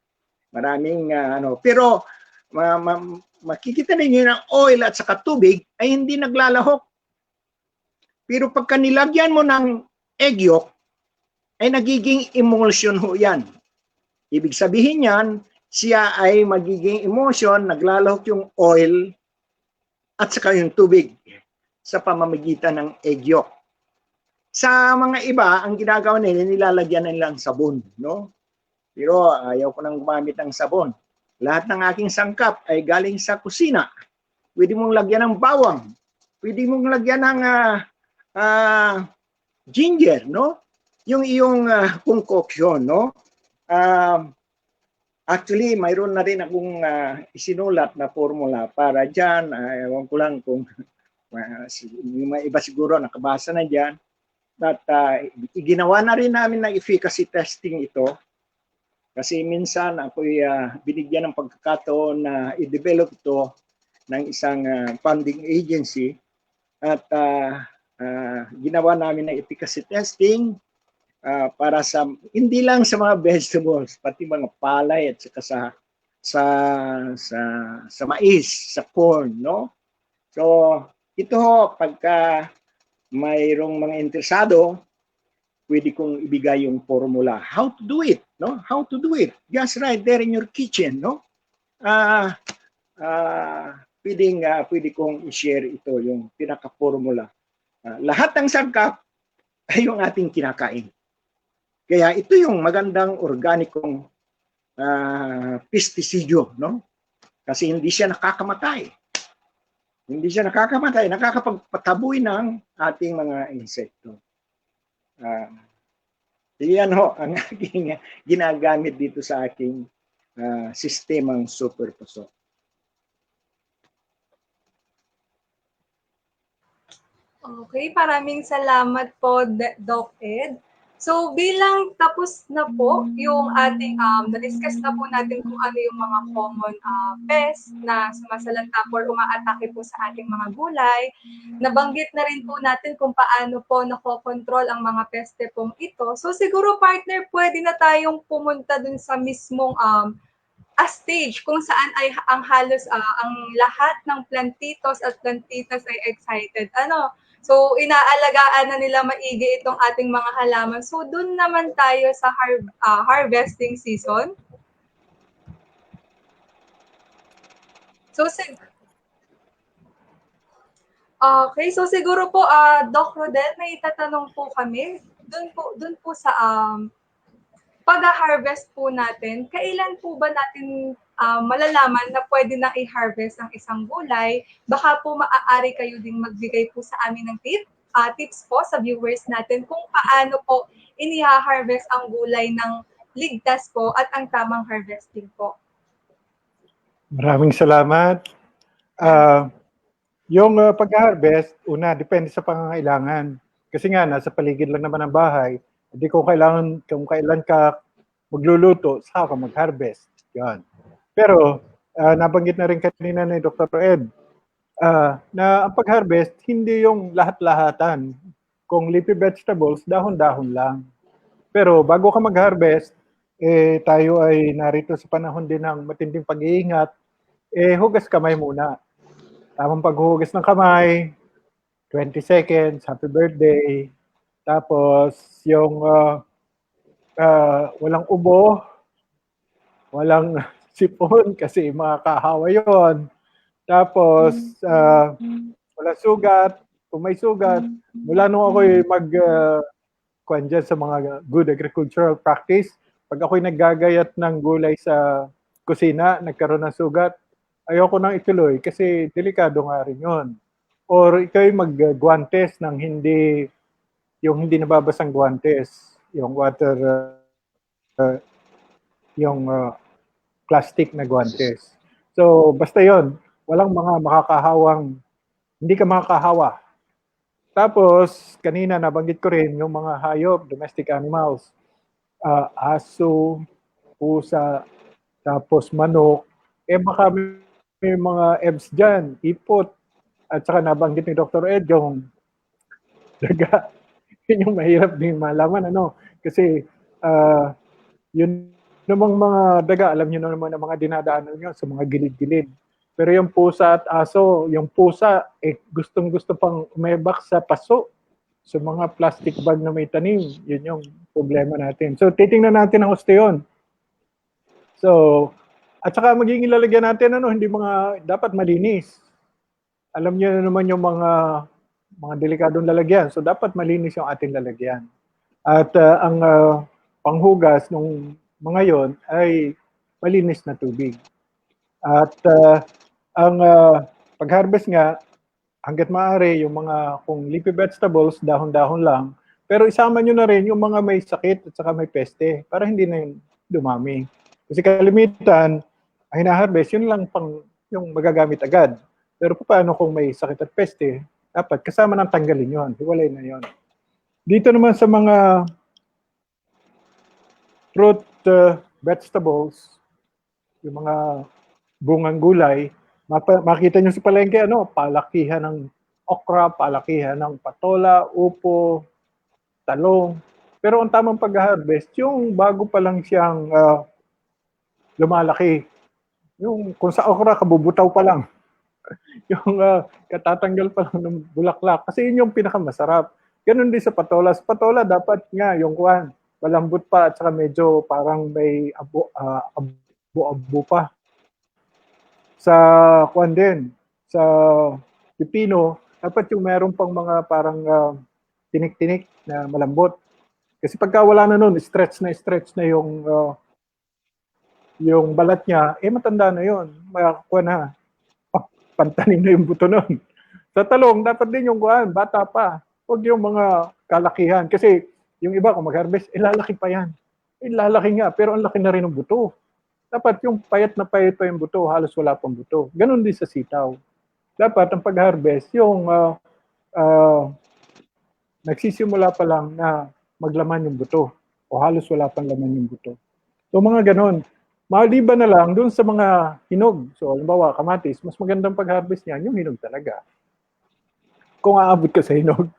Maraming, pero makikita ninyo na oil at saka tubig ay hindi naglalahok. Pero pagka nilagyan mo ng egg yolk, ay nagiging emulsion ho yan. Ibig sabihin yan, siya ay magiging emulsion, naglalahok yung oil at saka yung tubig sa pamamagitan ng egg yolk. Sa mga iba, ang ginagawa nila, nilalagyan nilang sabon, no? Pero ayaw ko nang gumamit ng sabon. Lahat ng aking sangkap ay galing sa kusina. Pwede mong lagyan ng bawang. Pwede mong lagyan ng ginger, no? Yung iyong concoction, no? Actually, mayroon na rin akong isinulat na formula para dyan. Ewan ko lang kung yung mga iba siguro nakabasa na dyan. But ginawa na rin namin ng efficacy testing ito. Kasi minsan ako'y binigyan ng pagkakataon na i-develop ito ng isang funding agency. At ginawa namin ng efficacy testing para sa hindi lang sa mga vegetables, pati mga palay at saka sa mais, sa corn, no? So ito pagka mayroong mga interesado, pwede kong ibigay yung formula. How to do it, no? How to do it. Just right there in your kitchen, no? Pwede kong i-share ito, yung pinaka-formula. Lahat ng sangkap ay yung ating kinakain. Kaya ito yung magandang organikong pestisidyo, no? Kasi hindi siya nakakamatay. Hindi siya nakakamatay, nakakapagpataboy ng ating mga insekto. Yan ho ang aking ginagamit dito sa aking sistemang Super Puso. Okay, maraming salamat po, Doc Ed. So bilang tapos na po yung ating, na-discuss na po natin kung ano yung mga common pests na sumasalanta po or umaatake po sa ating mga gulay. Nabanggit na rin po natin kung paano po nakokontrol ang mga peste pong ito. So siguro partner, pwede na tayong pumunta dun sa mismong stage kung saan ay ang halos ang lahat ng plantitos at plantitas ay excited. So, inaalagaan na nila maigi itong ating mga halaman. So, dun naman tayo sa harvesting season. So, okay. So, siguro po, Doc Rodel, may itatanong po kami. Dun po sa pag-harvest po natin, kailan po ba natin malalaman na pwede na i-harvest ang isang gulay? Baka po maaari kayo ding magbigay po sa amin ng tips po sa viewers natin kung paano po iniha-harvest ang gulay ng ligtas po at ang tamang harvesting po. Maraming salamat. Yung pag-harvest, una, depende sa pangangailangan. Kasi nga, nasa paligid lang naman ng bahay. Hindi kung kailan ka magluluto, saka ka mag-harvest. Yan. Pero, nabanggit na rin kanina ni Dr. Ed, na ang pag-harvest, hindi yung lahat-lahatan. Kung leafy vegetables, dahon-dahon lang. Pero bago ka mag-harvest, tayo ay narito sa panahon din ng matinding pag-iingat, hugas kamay muna. Tamang paghuhugas ng kamay, 20 seconds, happy birthday. Tapos, yung walang ubo, walang sipon kasi mga kahawa yon. Tapos, walang sugat. Kung may sugat, mula nung ako'y kuwan dyan sa mga good agricultural practice, pag ako'y naggagayat ng gulay sa kusina, nagkaroon ng sugat, ayoko nang ituloy kasi delikado nga rin yun. Or ikaw'y mag-guantes ng yung hindi nababasang guantes, yung yung plastic na guantes. So, basta yon, walang mga makakahawang, hindi ka makakahawa. Tapos, kanina nabanggit ko rin yung mga hayop, domestic animals, aso, pusa, tapos manok, baka may mga EBS dyan, ipot, at saka nabanggit ni Dr. Ed yung daga. Yun yung mahirap din malaman, kasi yun namang mga daga, alam niyo naman ang mga dinadaanan nyo sa mga gilid-gilid. Pero yung pusa at aso, yung pusa, gustong-gusto pang umebak sa paso, sa mga plastic bag na may tanim. Yun yung problema natin. So, titingnan natin ang osteon. So, at saka magiging lalagyan natin, hindi dapat malinis. Alam niyo na naman yung mga delikadong lalagyan. So, dapat malinis yung ating lalagyan. At ang panghugas ng mga yon ay malinis na tubig. At ang pag-harvest nga, hanggat maaari, yung kung leafy vegetables, dahon-dahon lang. Pero isama nyo na rin yung mga may sakit at saka may peste para hindi na yun dumami. Kasi kalimitan, ang hinaharvest, yun lang yung magagamit agad. Pero paano kung may sakit at peste, dapat kasama ng tanggalin yun. Hiwalay na yun. Dito naman sa mga fruit vegetables, yung mga bungang gulay, makita nyo sa palengke, palakihan ng okra, palakihan ng patola, upo, talong. Pero ang tamang pag-harvest, yung bago pa lang siyang lumalaki. Yung kung sa okra, kabubutaw pa lang. Yung katatanggal pa lang ng bulaklak. Kasi yun yung pinakamasarap. Ganun din sa patola. Sa patola, dapat nga yung malambot pa at saka medyo parang may abo pa. Sa din, sa pipino, dapat yung meron pang mga parang tinik-tinik na malambot. Kasi pagka wala na nun, stretch na yung balat niya, matanda na yun. Makakuha na. Pantanim na yung buto nun. Sa talong, dapat din yung bata pa. Huwag yung mga kalakihan. Kasi yung iba, kung mag-harvest, lalaki pa yan. Lalaki nga, pero ang laki na rin ng buto. Dapat yung payat pa yung buto, halos wala pang buto. Ganon din sa sitaw. Dapat ang pag-harvest, yung nagsisimula pa lang na maglaman yung buto o halos wala pang laman yung buto. So mga ganon. Maliban na lang dun sa mga hinog. So halimbawa, kamatis, mas magandang pag-harvest niyan yung hinog talaga. Kung aabot ka sa hinog.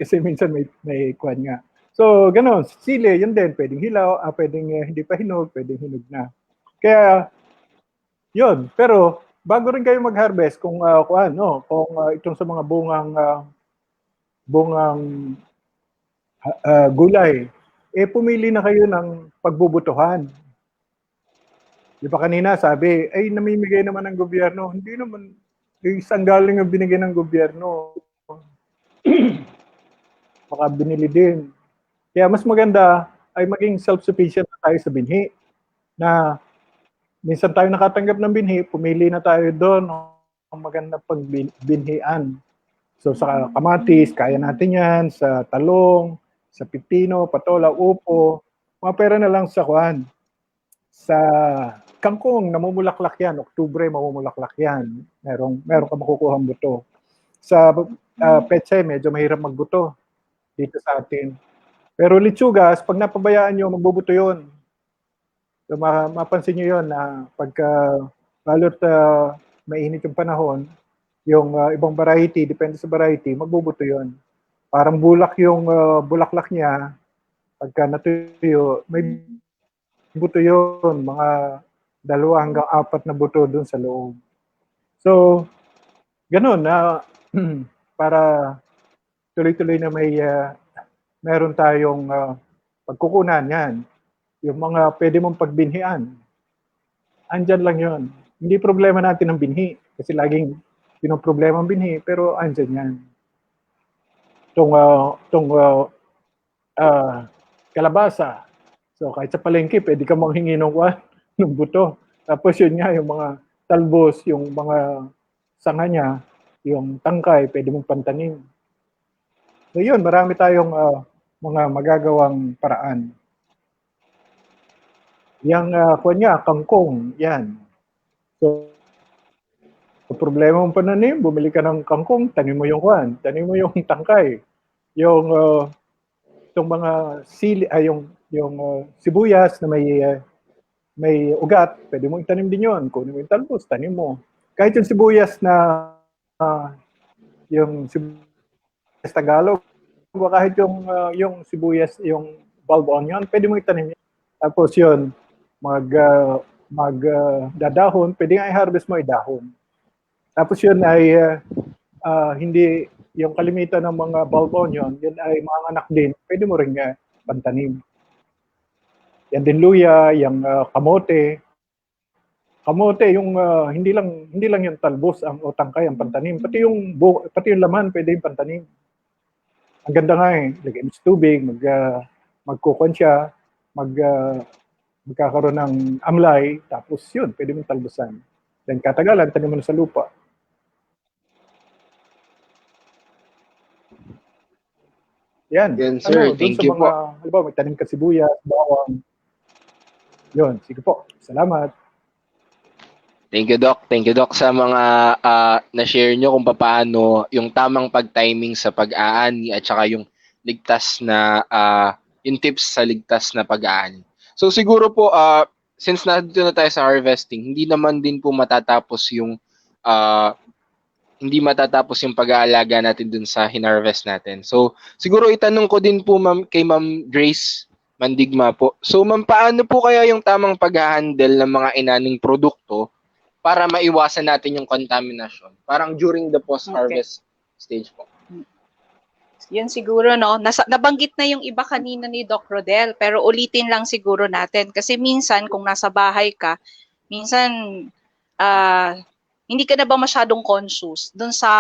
Kasi minsan may kwan nga. So, ganon. Sili, yun din. Pwedeng hilaw, pwedeng hindi pa hinog, pwedeng hinog na. Kaya, yun. Pero, bago rin kayo mag-harvest, kung itong sa mga bungang gulay, pumili na kayo ng pagbubutuhan. Di ba kanina sabi, namimigay naman ng gobyerno. Hindi naman, isang galing ang binigay ng gobyerno. Baka binili din. Kaya mas maganda ay maging self-sufficient na tayo sa binhi. Na minsan tayo nakatanggap ng binhi, pumili na tayo doon ng maganda pagbinhian. So sa kamatis, kaya natin yan. Sa talong, sa pipino, patola, upo. Mga pera na lang sa sa kangkong, namumulaklak yan. Oktubre, mamumulaklak yan. Meron ka makukuhang buto. Sa pechay, medyo mahirap magbuto dito sa atin. Pero litsugas, pag napabayaan nyo, magbubuto yun. So, mapansin nyo yun na pagka lalo't mainit yung panahon, yung ibang variety, depende sa variety, magbubuto yun. Parang bulak yung bulaklak niya, pagka natuyo, may buto yun, mga 2 hanggang 4 na buto dun sa loob. So, ganun na para tuloy-tuloy na meron tayong pagkukunan yan. Yung mga pwede mong pagbinhian, andyan lang yon. Hindi problema natin ang binhi. Kasi laging pinoproblema ang binhi, pero andyan yan. Kalabasa. So kahit sa palengke, pwede ka manghingi ng buto. Tapos yun nga, yung mga talbos, yung mga sanga niya, yung tangkay, pwede mong pantanim. So yun, marami tayong mga magagawang paraan. Yang kunya, kangkong, yan. So, problema mong pananim, bumili ka ng kangkong, tanim mo yung tanim mo yung tangkay. Yung itong mga sibuyas na may ugat, pwede mo itanim din yun. Kunin mo yung talbos, tanim mo. Kahit yung sibuyas na yung sibuyas Tagalog, kahit yung sibuyas, yung bulb onion, pwede mo itanim yun. Tapos yun, dadahon, pwede nga i-harvest mo dahon. Tapos yun ay hindi yung kalimitan ng mga bulb onion, yun ay mga anak din, pwede mo rin pantanim. Yan din luya, yung kamote. Kamote yung hindi lang yung talbos o tangkay ang pantanim, pati yung laman pwede yung pantanim. Ang ganda nga lagyan mo sa tubig, magkukon siya, magkakaroon ng amlay, tapos yun, pwede mong talbusan. Then katagalan, tanim mo na sa lupa. Yan. Yan, sir. Thank you po. Halimbawa, may tanim ka sibuyas, bawang. Yun, sige po. Salamat. Thank you, Doc. Thank you, Doc, sa mga na-share nyo kung paano yung tamang pag-timing sa pag-aani at saka yung ligtas na, yung tips sa ligtas na pag-aani. So siguro po, since nandito na tayo sa harvesting, hindi naman din po matatapos yung pag-aalaga natin dun sa hinarvest natin. So siguro itanong ko din po kay Ma'am Grace Mandigma po. So ma'am, paano po kaya yung tamang pag-handle ng mga inaning produkto para maiwasan natin yung contamination? Parang during the post-harvest stage po. Yun siguro, no? Nabanggit na yung iba kanina ni Doc Rodel, pero ulitin lang siguro natin. Kasi minsan, kung nasa bahay ka, minsan, hindi ka na ba masyadong conscious dun sa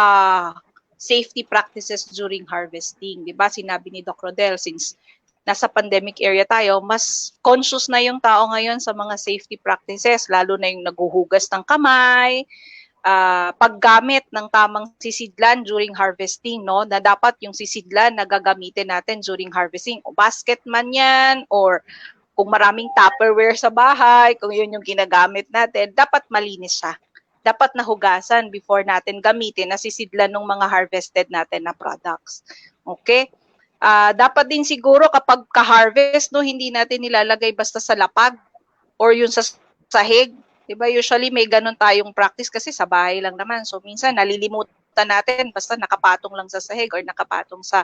safety practices during harvesting? Diba? Sinabi ni Doc Rodel, since nasa pandemic area tayo, mas conscious na yung tao ngayon sa mga safety practices, lalo na yung naguhugas ng kamay, paggamit ng tamang sisidlan during harvesting, no? Na dapat yung sisidlan na gagamitin natin during harvesting, o basket man yan, or kung maraming Tupperware sa bahay, kung yun yung ginagamit natin, dapat malinis siya. Dapat nahugasan before natin gamitin na sisidlan ng mga harvested natin na products. Okay? Dapat din siguro kapag ka-harvest, no, hindi natin nilalagay basta sa lapag or yung sa sahig. Diba? Usually may ganun tayong practice kasi sa bahay lang naman. So minsan nalilimutan natin basta nakapatong lang sa sahig or nakapatong sa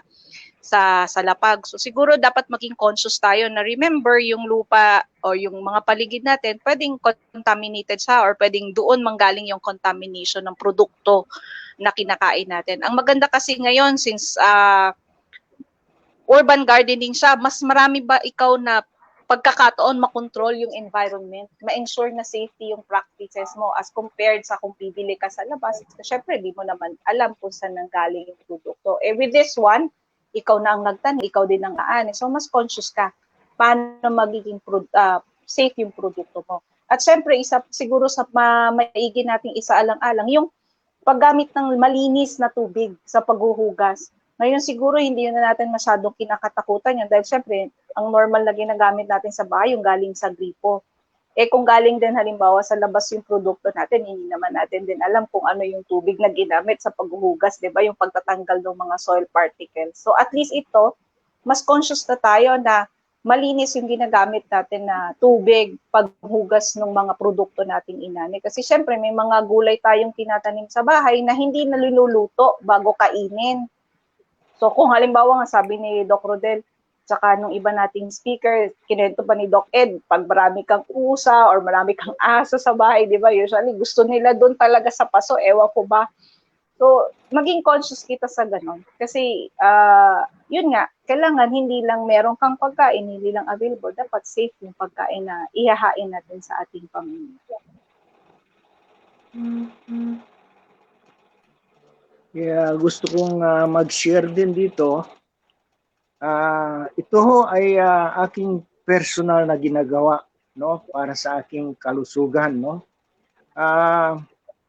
lapag. So siguro dapat maging conscious tayo na remember yung lupa o yung mga paligid natin, pwedeng contaminated siya or pwedeng doon manggaling yung contamination ng produkto na kinakain natin. Ang maganda kasi ngayon, since urban gardening siya, mas marami ba ikaw na pagkakataon makontrol yung environment, ma-ensure na safety yung practices mo as compared sa kung bibili ka sa labas. Syempre, di mo naman alam kung saan nanggaling yung produkto. With this one, ikaw na ang nagtanim, ikaw din ang aani. So, mas conscious ka paano magiging safe yung produkto mo. At syempre, siguro sa maigi nating isaalang-alang, yung paggamit ng malinis na tubig sa paghuhugas. Ngayon siguro hindi na natin masyadong kinakatakutan yun dahil syempre ang normal na ginagamit natin sa bahay yung galing sa gripo. Kung galing din halimbawa sa labas yung produkto natin, hindi naman natin din alam kung ano yung tubig na ginamit sa paghuhugas, 'di ba? Yung pagtatanggal ng mga soil particles. So at least ito, mas conscious na tayo na malinis yung ginagamit natin na tubig paghugas ng mga produkto nating inani. Kasi syempre may mga gulay tayong tinatanim sa bahay na hindi nalululuto bago kainin. So kung halimbawa nga sabi ni Doc Rodel, tsaka nung iba nating speaker, kinento pa ni Doc Ed, pag marami kang usa or marami kang aso sa bahay, di ba? Usually gusto nila doon talaga sa paso, ewan ko ba. So, maging conscious kita sa ganon. Kasi, yun nga, kailangan hindi lang meron kang pagkain, hindi lang available, dapat safe yung pagkain na ihahain natin sa ating pamilya. Kaya gusto kong mag-share din dito. Ito ho ay aking personal na ginagawa, no, para sa aking kalusugan, no.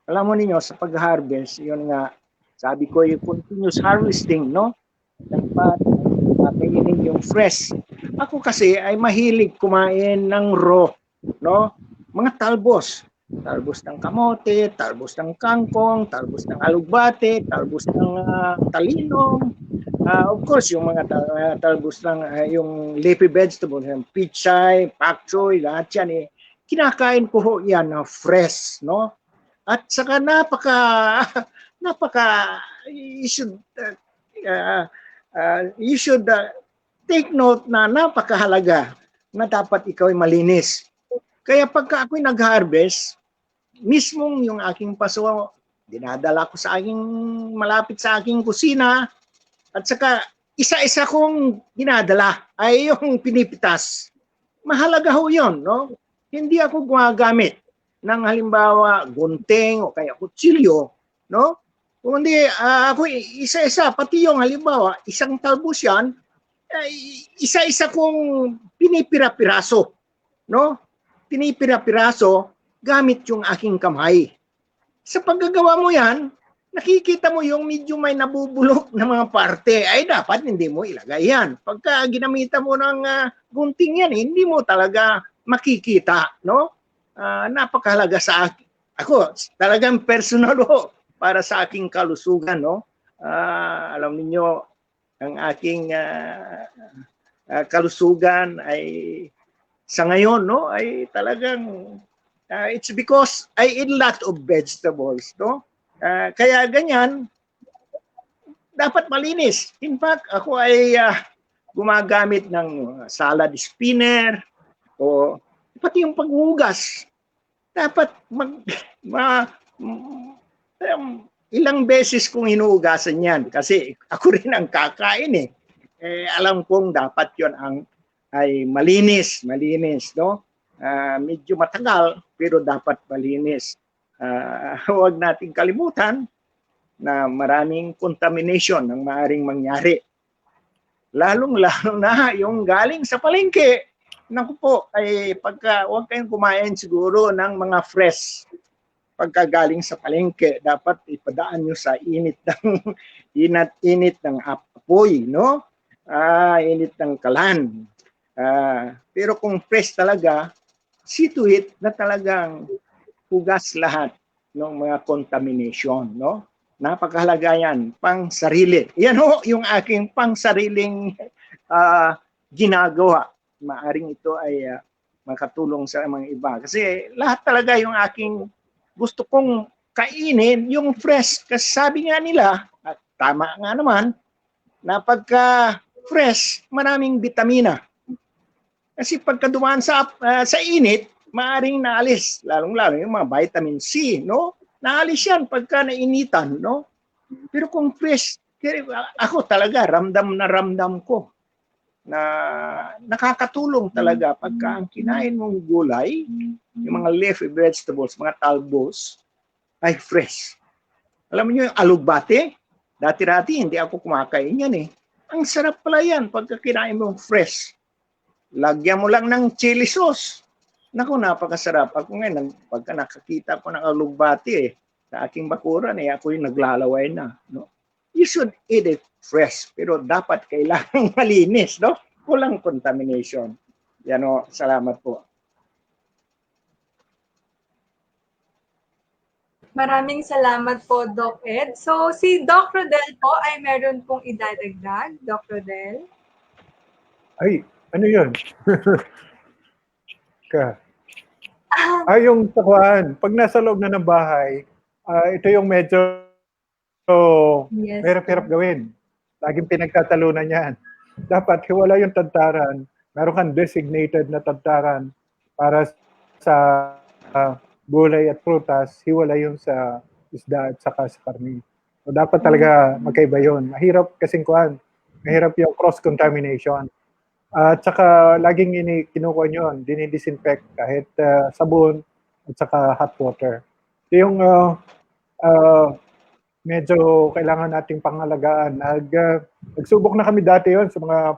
Alam mo ninyo, sa pag-harvest, yun nga, sabi ko yung continuous harvesting, no? Dapat kainin yung fresh. Ako kasi ay mahilig kumain ng raw, no? Mga talbos. Talbos ng kamote, talbos ng kangkong, talbos ng alugbate, talbos ng talinong. Of course, yung mga talbos ng yung leafy vegetables, yung pichay, pak choy, lahat yan kinakain ko ho yan fresh, no? At saka you should take note na napakahalaga na dapat ikaw ay malinis. Kaya pagka ako'y nag-harvest, mismong yung aking paso, dinadala ko sa aking malapit sa aking kusina, at saka isa-isa kong dinadala ay yung pinipitas. Mahalaga ho yun, no? Hindi ako gumagamit ng halimbawa gunting o kaya kutsilyo, no? Kundi ako isa-isa, pati yung halimbawa, isang talbos yan, isa-isa kong pinipira-piraso, no? Pinipira-piraso gamit yung aking kamay. Sa paggagawa mo yan, nakikita mo yung medyo may nabubulok na mga parte, ay dapat hindi mo ilagay yan. Pagka ginamitan mo ng gunting yan, hindi mo talaga makikita, no? Napakahalaga sa akin. Ako, talagang personal ho para sa aking kalusugan, no? Alam niyo ang aking kalusugan ay sa ngayon, no, ay talagang it's because I eat a lot of vegetables, no? Kaya ganyan, dapat malinis. In fact, ako ay gumagamit ng salad spinner o pati yung paghugas. Dapat ilang beses kong hinugasan yan kasi ako rin ang kakain alam kong dapat yon ay malinis, no? Medyo matagal pero dapat malinis. Huwag nating kalimutan na maraming contamination ang maaring mangyari. Lalong-lalo na yung galing sa palengke. Naku po, ay huwag kayong kumain siguro ng mga fresh pagkagaling sa palengke. Dapat ipadaan nyo sa init ng apoy, no? Init ng kalan. Pero kung fresh talaga, see to it na talagang hugas lahat ng mga contamination, no? Napakahalaga yan, pang sarili. Yan ho, yung aking pang sariling ginagawa. Maaring ito ay makatulong sa mga iba. Kasi lahat talaga yung aking gusto kong kainin, yung fresh. Kasi sabi nga nila, at tama nga naman, na pagka fresh, maraming vitamina. Kasi pagka dumaan sa init, maaring naalis, lalong-lalo yung mga vitamin C, no? Naalis yan pagka nainitan, no? Pero kung fresh, ako talaga, ramdam na ramdam ko na nakakatulong talaga pagka ang kinain mong gulay, yung mga leafy vegetables, mga talbos, ay fresh. Alam niyo yung alugbate? Dati-dati hindi ako kumakain yan Ang sarap pala yan pagka kinain mong fresh. Lagyan mo lang ng chili sauce. Naku, napakasarap. Ako ngayon, pagka nakakita ko ng alugbate sa aking bakuran, ako yung naglalaway na. No? You should eat it fresh, pero dapat kailangang malinis, no? Walang contamination. Yan salamat po. Maraming salamat po, Doc Ed. So, si Doc Rodel po ay meron pong idadagdag. Doc Rodel? Ay, ano yun? Yung takuan, pag nasa loob na ng bahay, ito yung medyo hirap-hirap gawin. Laging pinagtatalunan yan. Dapat hiwala yung tantaran. Meron kang designated na tantaran para sa gulay at prutas, hiwala yung sa isda at saka sa karni. So dapat talaga magkaiba yun. Mahirap kasing kuhan. Mahirap yung cross-contamination. At saka laging kinukuha nyo yun, dinidisinfect kahit sabon at saka hot water. So yung medyo kailangan nating pangalagaan. Nagsubok na kami dati yon sa mga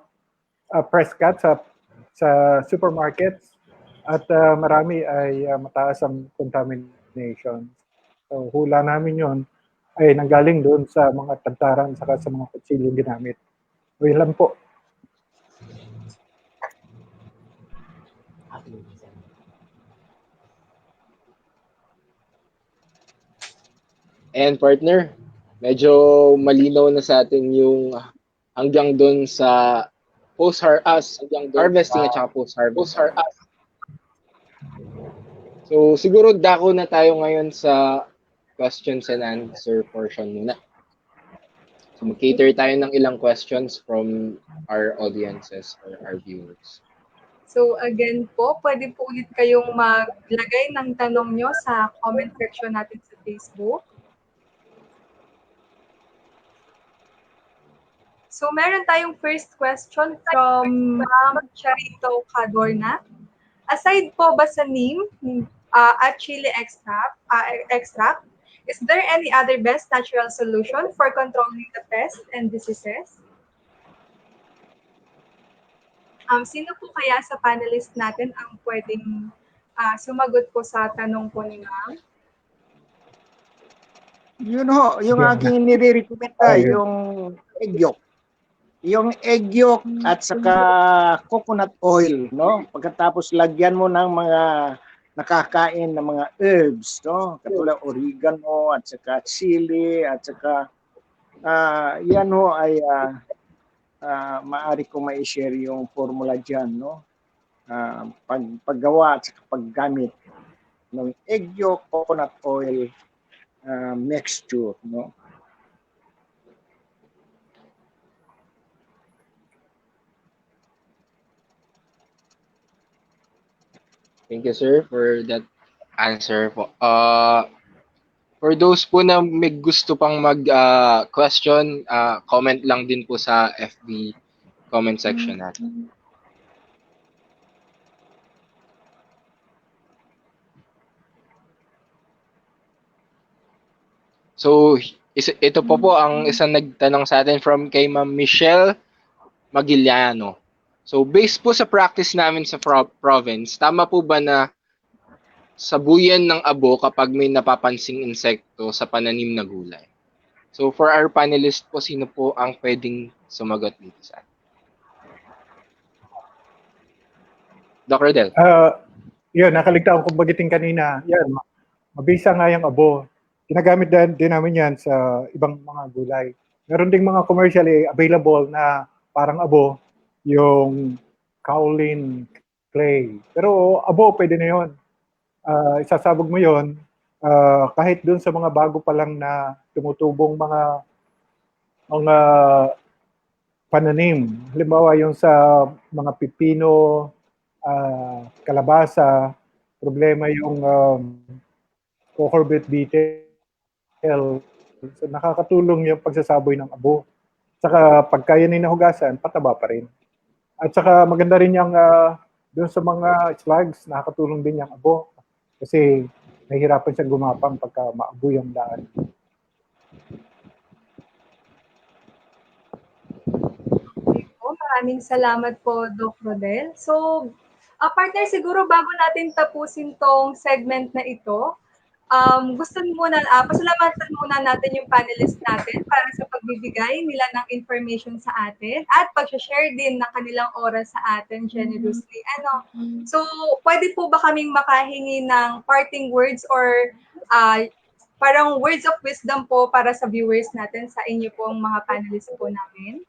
press cut sa supermarkets at marami ay mataas ang contamination. So hula namin yon ay nanggaling doon sa mga tagtaran saka sa mga kutsilyong ginamit. So yun lang po. And partner, medyo malinaw na sa atin yung hanggang doon sa post-harvesting at saka post-harvest. So siguro dako na tayo ngayon sa questions and answer portion muna. So mag-cater tayo ng ilang questions from our audiences or our viewers. So again po, pwede po ulit kayong maglagay ng tanong nyo sa comment section natin sa Facebook. So meron tayong first question from Ma'am Charito Cadorna. Aside po ba sa neem at chili extract, is there any other best natural solution for controlling the pests and diseases? Sino po kaya sa panelist natin ang pwedeng sumagot po sa tanong po ni Ma'am? Yun ho, yung aking nire-recommend yung egg yolk. Yung egg yolk at saka coconut oil, no? Pagkatapos lagyan mo ng mga nakakain na mga herbs, no? Katulad oregano at saka chili at saka yan ho ay maaari ko ma-share yung formula diyan, no? Paggawa at saka paggamit ng egg yolk, coconut oil mixture, no? Thank you, sir, for that answer po. For those po na may gusto pang mag-question, comment lang din po sa FB comment section natin. So, ito po ang isang nagtanong sa atin from kay Ma'am Michelle Magiliano. So, based po sa practice namin sa province, tama po ba na sabuyan ng abo kapag may napapansing insekto sa pananim na gulay? So, for our panelist po, sino po ang pwedeng sumagot dito sa atin? Dr. Del. Yun, nakaligtaan kong bagitin kanina. Yan, mabisa nga yung abo. Ginagamit din namin yan sa ibang mga gulay. Meron ding mga commercially available na parang abo, yung kaolin clay. Pero abo, pwede na yun. Isasabog mo yun, kahit dun sa mga bago pa lang na tumutubong mga pananim. Halimbawa yung sa mga pipino, kalabasa, problema yung cucurbit beetle. So, nakakatulong yung pagsasaboy ng abo. Saka pagka yan ay nahugasan, pataba pa rin. At saka maganda rin yung doon sa mga slugs, nakakatulong din yung abo. Kasi nahihirapan siyang gumapang pagka maabo yung daan. Okay po, maraming salamat po, Doc Rodel. So, partner, siguro bago natin tapusin tong segment na ito, pasalamatan muna natin yung panelist natin para sa pagbibigay nila ng information sa atin at pag-share din ng kanilang oras sa atin generously. So, pwede po ba kaming makahingi ng parting words or parang words of wisdom po para sa viewers natin sa inyo pong mga panelist po namin?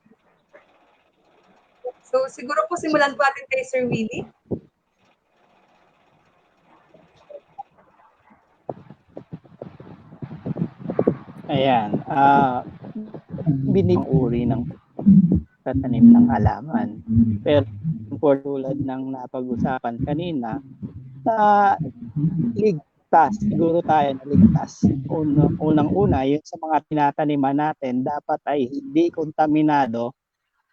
So, siguro po simulan po natin kay Sir Willie. Ayan, biniburi ng tatanim ng halaman. Pero tulad ng napag-usapan kanina, ligtas, siguro tayo na ligtas. Unang-una, yun sa mga tinataniman natin, dapat ay hindi kontaminado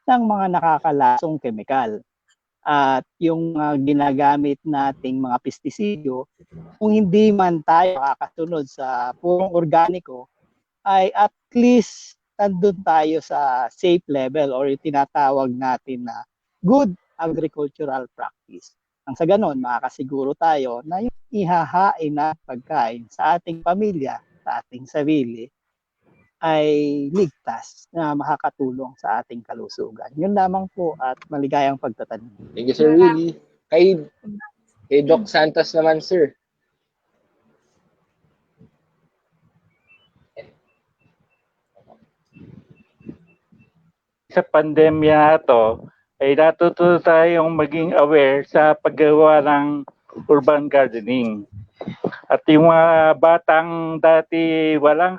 ng mga nakakalasong kemikal. At yung ginagamit nating mga pestisidyo, kung hindi man tayo kakasunod sa purong organiko, ay at least nandun tayo sa safe level or yung tinatawag natin na good agricultural practice. Ang sa ganon, makakasiguro tayo na yung ihahain na pagkain sa ating pamilya, sa ating sarili, ay ligtas na makakatulong sa ating kalusugan. Yun lamang po at maligayang pagtatanim. Thank you, Sir Willie. Kay Doc Santos naman, sir. Sa pandemya na to, ay natuto tayong maging aware sa paggawa ng urban gardening. At yung mga batang dati walang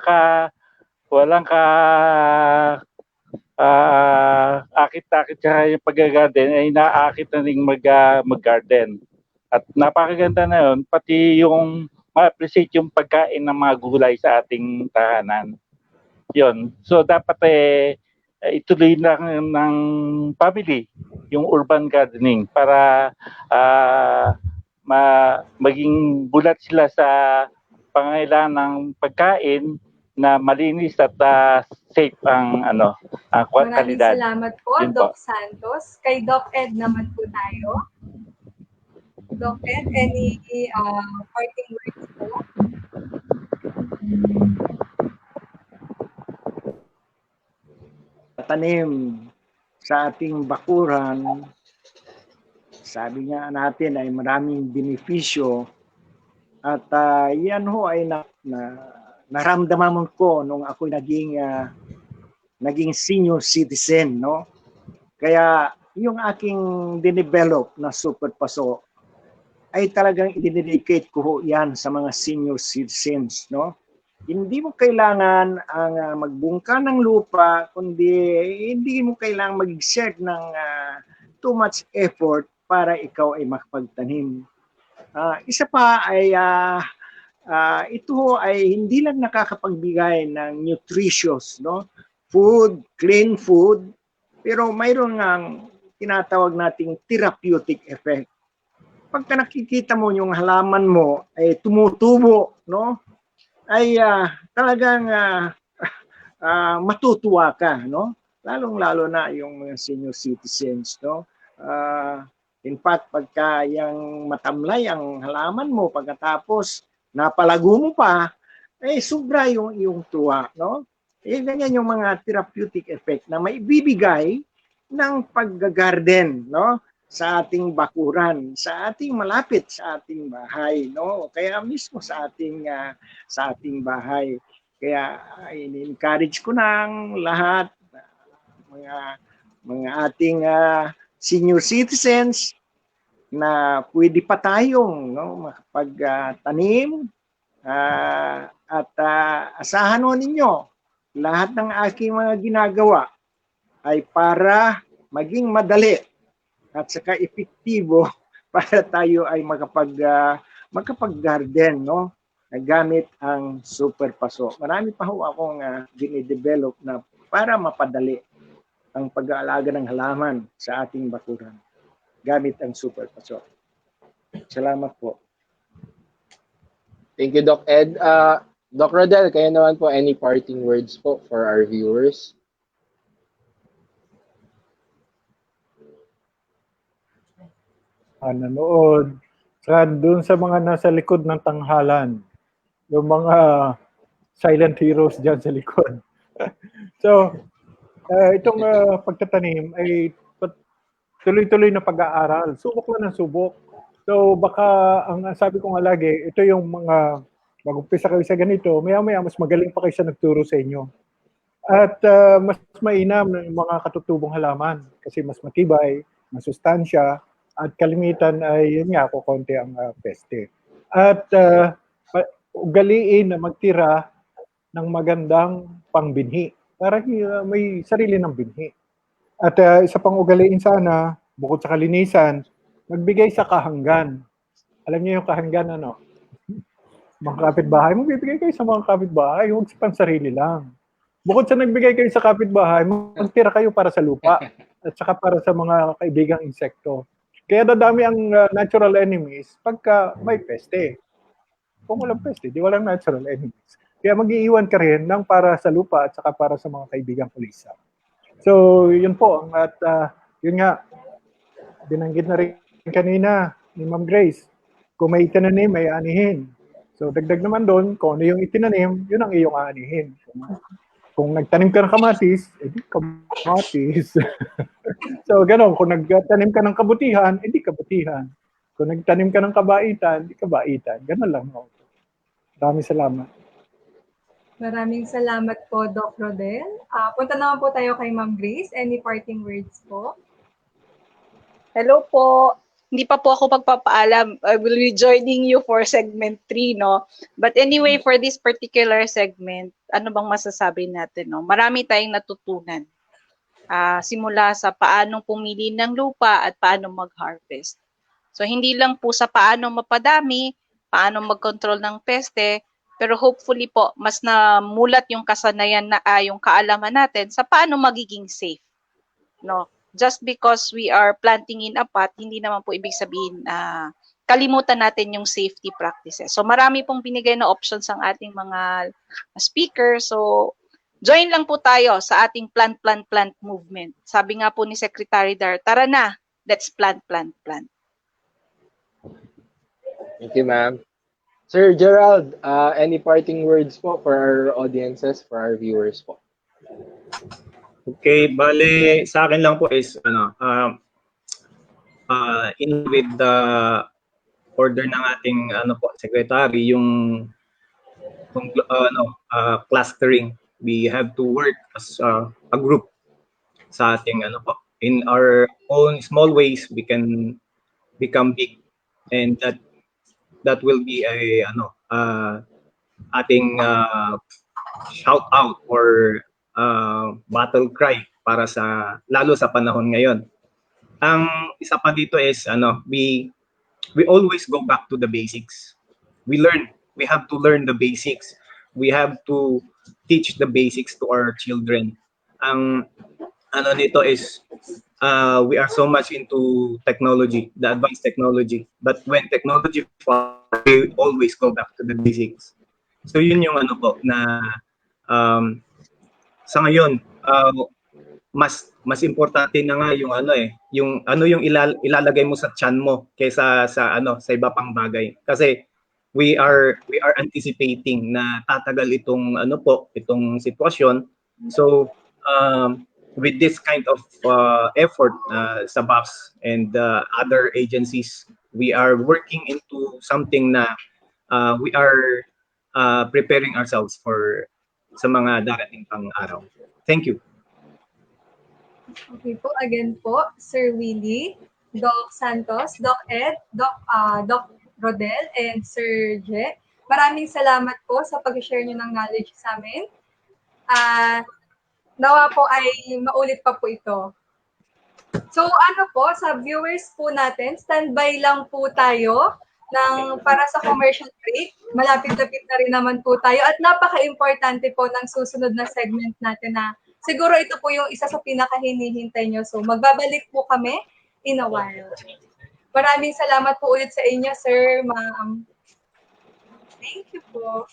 akit-akit sa yung pag-garden ay naakit na rin mag-garden. At napakaganda na yun, pati yung ma-appreciate yung pagkain ng mga gulay sa ating tahanan. Yun. So dapat ituloy lang ng family yung urban gardening para maging bulat sila sa pangangailangan ng pagkain na malinis at safe ang Maraming kalidad. salamat po, Yun Doc po. Santos. Kay Doc Ed naman po tayo. Doc Ed, any parting words po? Tanim sa ating bakuran, sabi nga natin ay maraming benepisyo at yan ho ay naramdaman ko nung ako naging senior citizen, no? Kaya yung aking dinevelop na super paso ay talagang i-dedicate ko ho yan sa mga senior citizens, no? Hindi mo kailangan ang magbungka ng lupa, kundi hindi mo kailangan mag-exert ng too much effort para ikaw ay makapagtanim. Isa pa ay ito ay hindi lang nakakapagbigay ng nutritious, no? Food, clean food, pero mayroon ngang tinatawag nating therapeutic effect. Pagka nakikita mo yung halaman mo ay tumutubo, no? Ay talagang matutuwa ka, no? Lalong-lalo na yung mga senior citizens, no? In fact, pagka yung matamlay ang halaman mo pagkatapos napalago mo pa, sobra yung tuwa, no? Ganyan yung mga therapeutic effect na maibibigay ng pag-garden, no? Sa ating bakuran, sa ating malapit sa ating bahay, no? Kaya mismo sa ating bahay. Kaya in-encourage ko ng lahat mga ating senior citizens na pwede pa tayong makapagtanim at asahan ho ninyo lahat ng aking mga ginagawa ay para maging madali at saka epektibo para tayo ay makapag-garden, no? Gamit ang super paso. Marami pa ho akong dinidevelop na para mapadali ang pag-aalaga ng halaman sa ating bakuran gamit ang super paso. Salamat po. Thank you, Doc Ed. Doc Rodel, kayo naman po, any parting words po for our viewers? Nanood. Saka doon sa mga nasa likod ng tanghalan, yung mga silent heroes dyan sa likod. So, itong pagtatanim ay tuloy-tuloy na pag-aaral. Subok lang ng subok. So, baka, ang sabi ko nga lagi, ito yung mga, mag-umpisa kayo sa ganito, maya-maya mas magaling pa kayo sa nagturo sa inyo. At mas mainam ng mga katutubong halaman kasi mas matibay, mas sustansya, at kalimitan ay yun nga, kukonti ang peste. At ugaliin na magtira ng magandang pangbinhi para may sarili ng binhi. At isa pang ugaliin sana, bukod sa kalinisan, magbigay sa kahanggan. Alam niyo yung kahanggan, ano? Mga kapitbahay, magbibigay kayo sa mga kapitbahay, huwag sa pansarili lang. Bukod sa nagbigay kayo sa kapitbahay, magtira kayo para sa lupa at saka para sa mga kaibigang insekto. Kaya dadami ang natural enemies pagka may peste. Kung walang peste, di walang natural enemies. Kaya mag-iiwan ka rin ng para sa lupa at saka para sa mga kaibigang kulisa. So, yun po. At yun nga, binanggit na rin kanina ni Ma'am Grace, kung may itinanim, may anihin. So, dagdag naman doon, kung ano yung itinanim, yun ang iyong anihin. Kung nagtanim ka ng kamatis, edi kamatis. So, gano'n. Kung nagtanim ka ng kabutihan, edi kabutihan. Kung nagtanim ka ng kabaitan, edi kabaitan. Gano'n lang. No? Maraming salamat. Maraming salamat po, Doc Rodel. Punta naman po tayo kay Ma'am Grace. Any parting words po? Hello po. Hindi pa po ako magpapaalam. I will be joining you for segment 3, no? But anyway, for this particular segment, ano bang masasabi natin, no? Marami tayong natutunan. Simula sa paanong pumili ng lupa at paano mag-harvest. So, hindi lang po sa paano mapadami, paano mag-control ng peste, pero hopefully po, mas namulat yung kasanayan na yung kaalaman natin sa paano magiging safe. No? Just because we are planting in a pot, hindi naman po ibig sabihin kalimutan natin yung safety practices. So marami pong binigay na options ang ating mga speakers. So join lang po tayo sa ating plant movement. Sabi nga po ni Secretary Dar, tara na, let's plant. Thank you, ma'am. Sir Gerald, any parting words po for our audiences, for our viewers po? Okay, bale sa akin lang po is in with the order ng ating secretary yung clustering. We have to work as a group sa ating in our own small ways we can become big, and that will be a ating shout out or battle cry para sa lalo sa panahon ngayon. Ang isa pa dito is we always go back to the basics. We have to learn the basics. We have to teach the basics to our children. Ang nito is we are so much into technology, the advanced technology. But when technology falls, we always go back to the basics. So yun yung na sa ngayon mas importante na nga yung yung ilalagay mo sa tiyan mo kaysa sa iba pang bagay. Kasi we are anticipating na tatagal itong sitwasyon. So with this kind of effort sa BAPS and other agencies, we are working into something na we are preparing ourselves for sa mga darating pang araw. Thank you. Okay po, again po, Sir Willie, Doc Santos, Doc Ed, Doc Rodel, and Sir Je. Maraming salamat po sa pag-share nyo ng knowledge sa amin. Nawa po ay maulit pa po ito. So sa viewers po natin, standby lang po tayo para sa commercial break. Malapit-lapit na rin naman po tayo at napaka-importante po ng susunod na segment natin na siguro ito po yung isa sa pinaka-hinihintay nyo. So magbabalik po kami in a while. Maraming salamat po ulit sa inyo, sir, ma'am. Thank you po.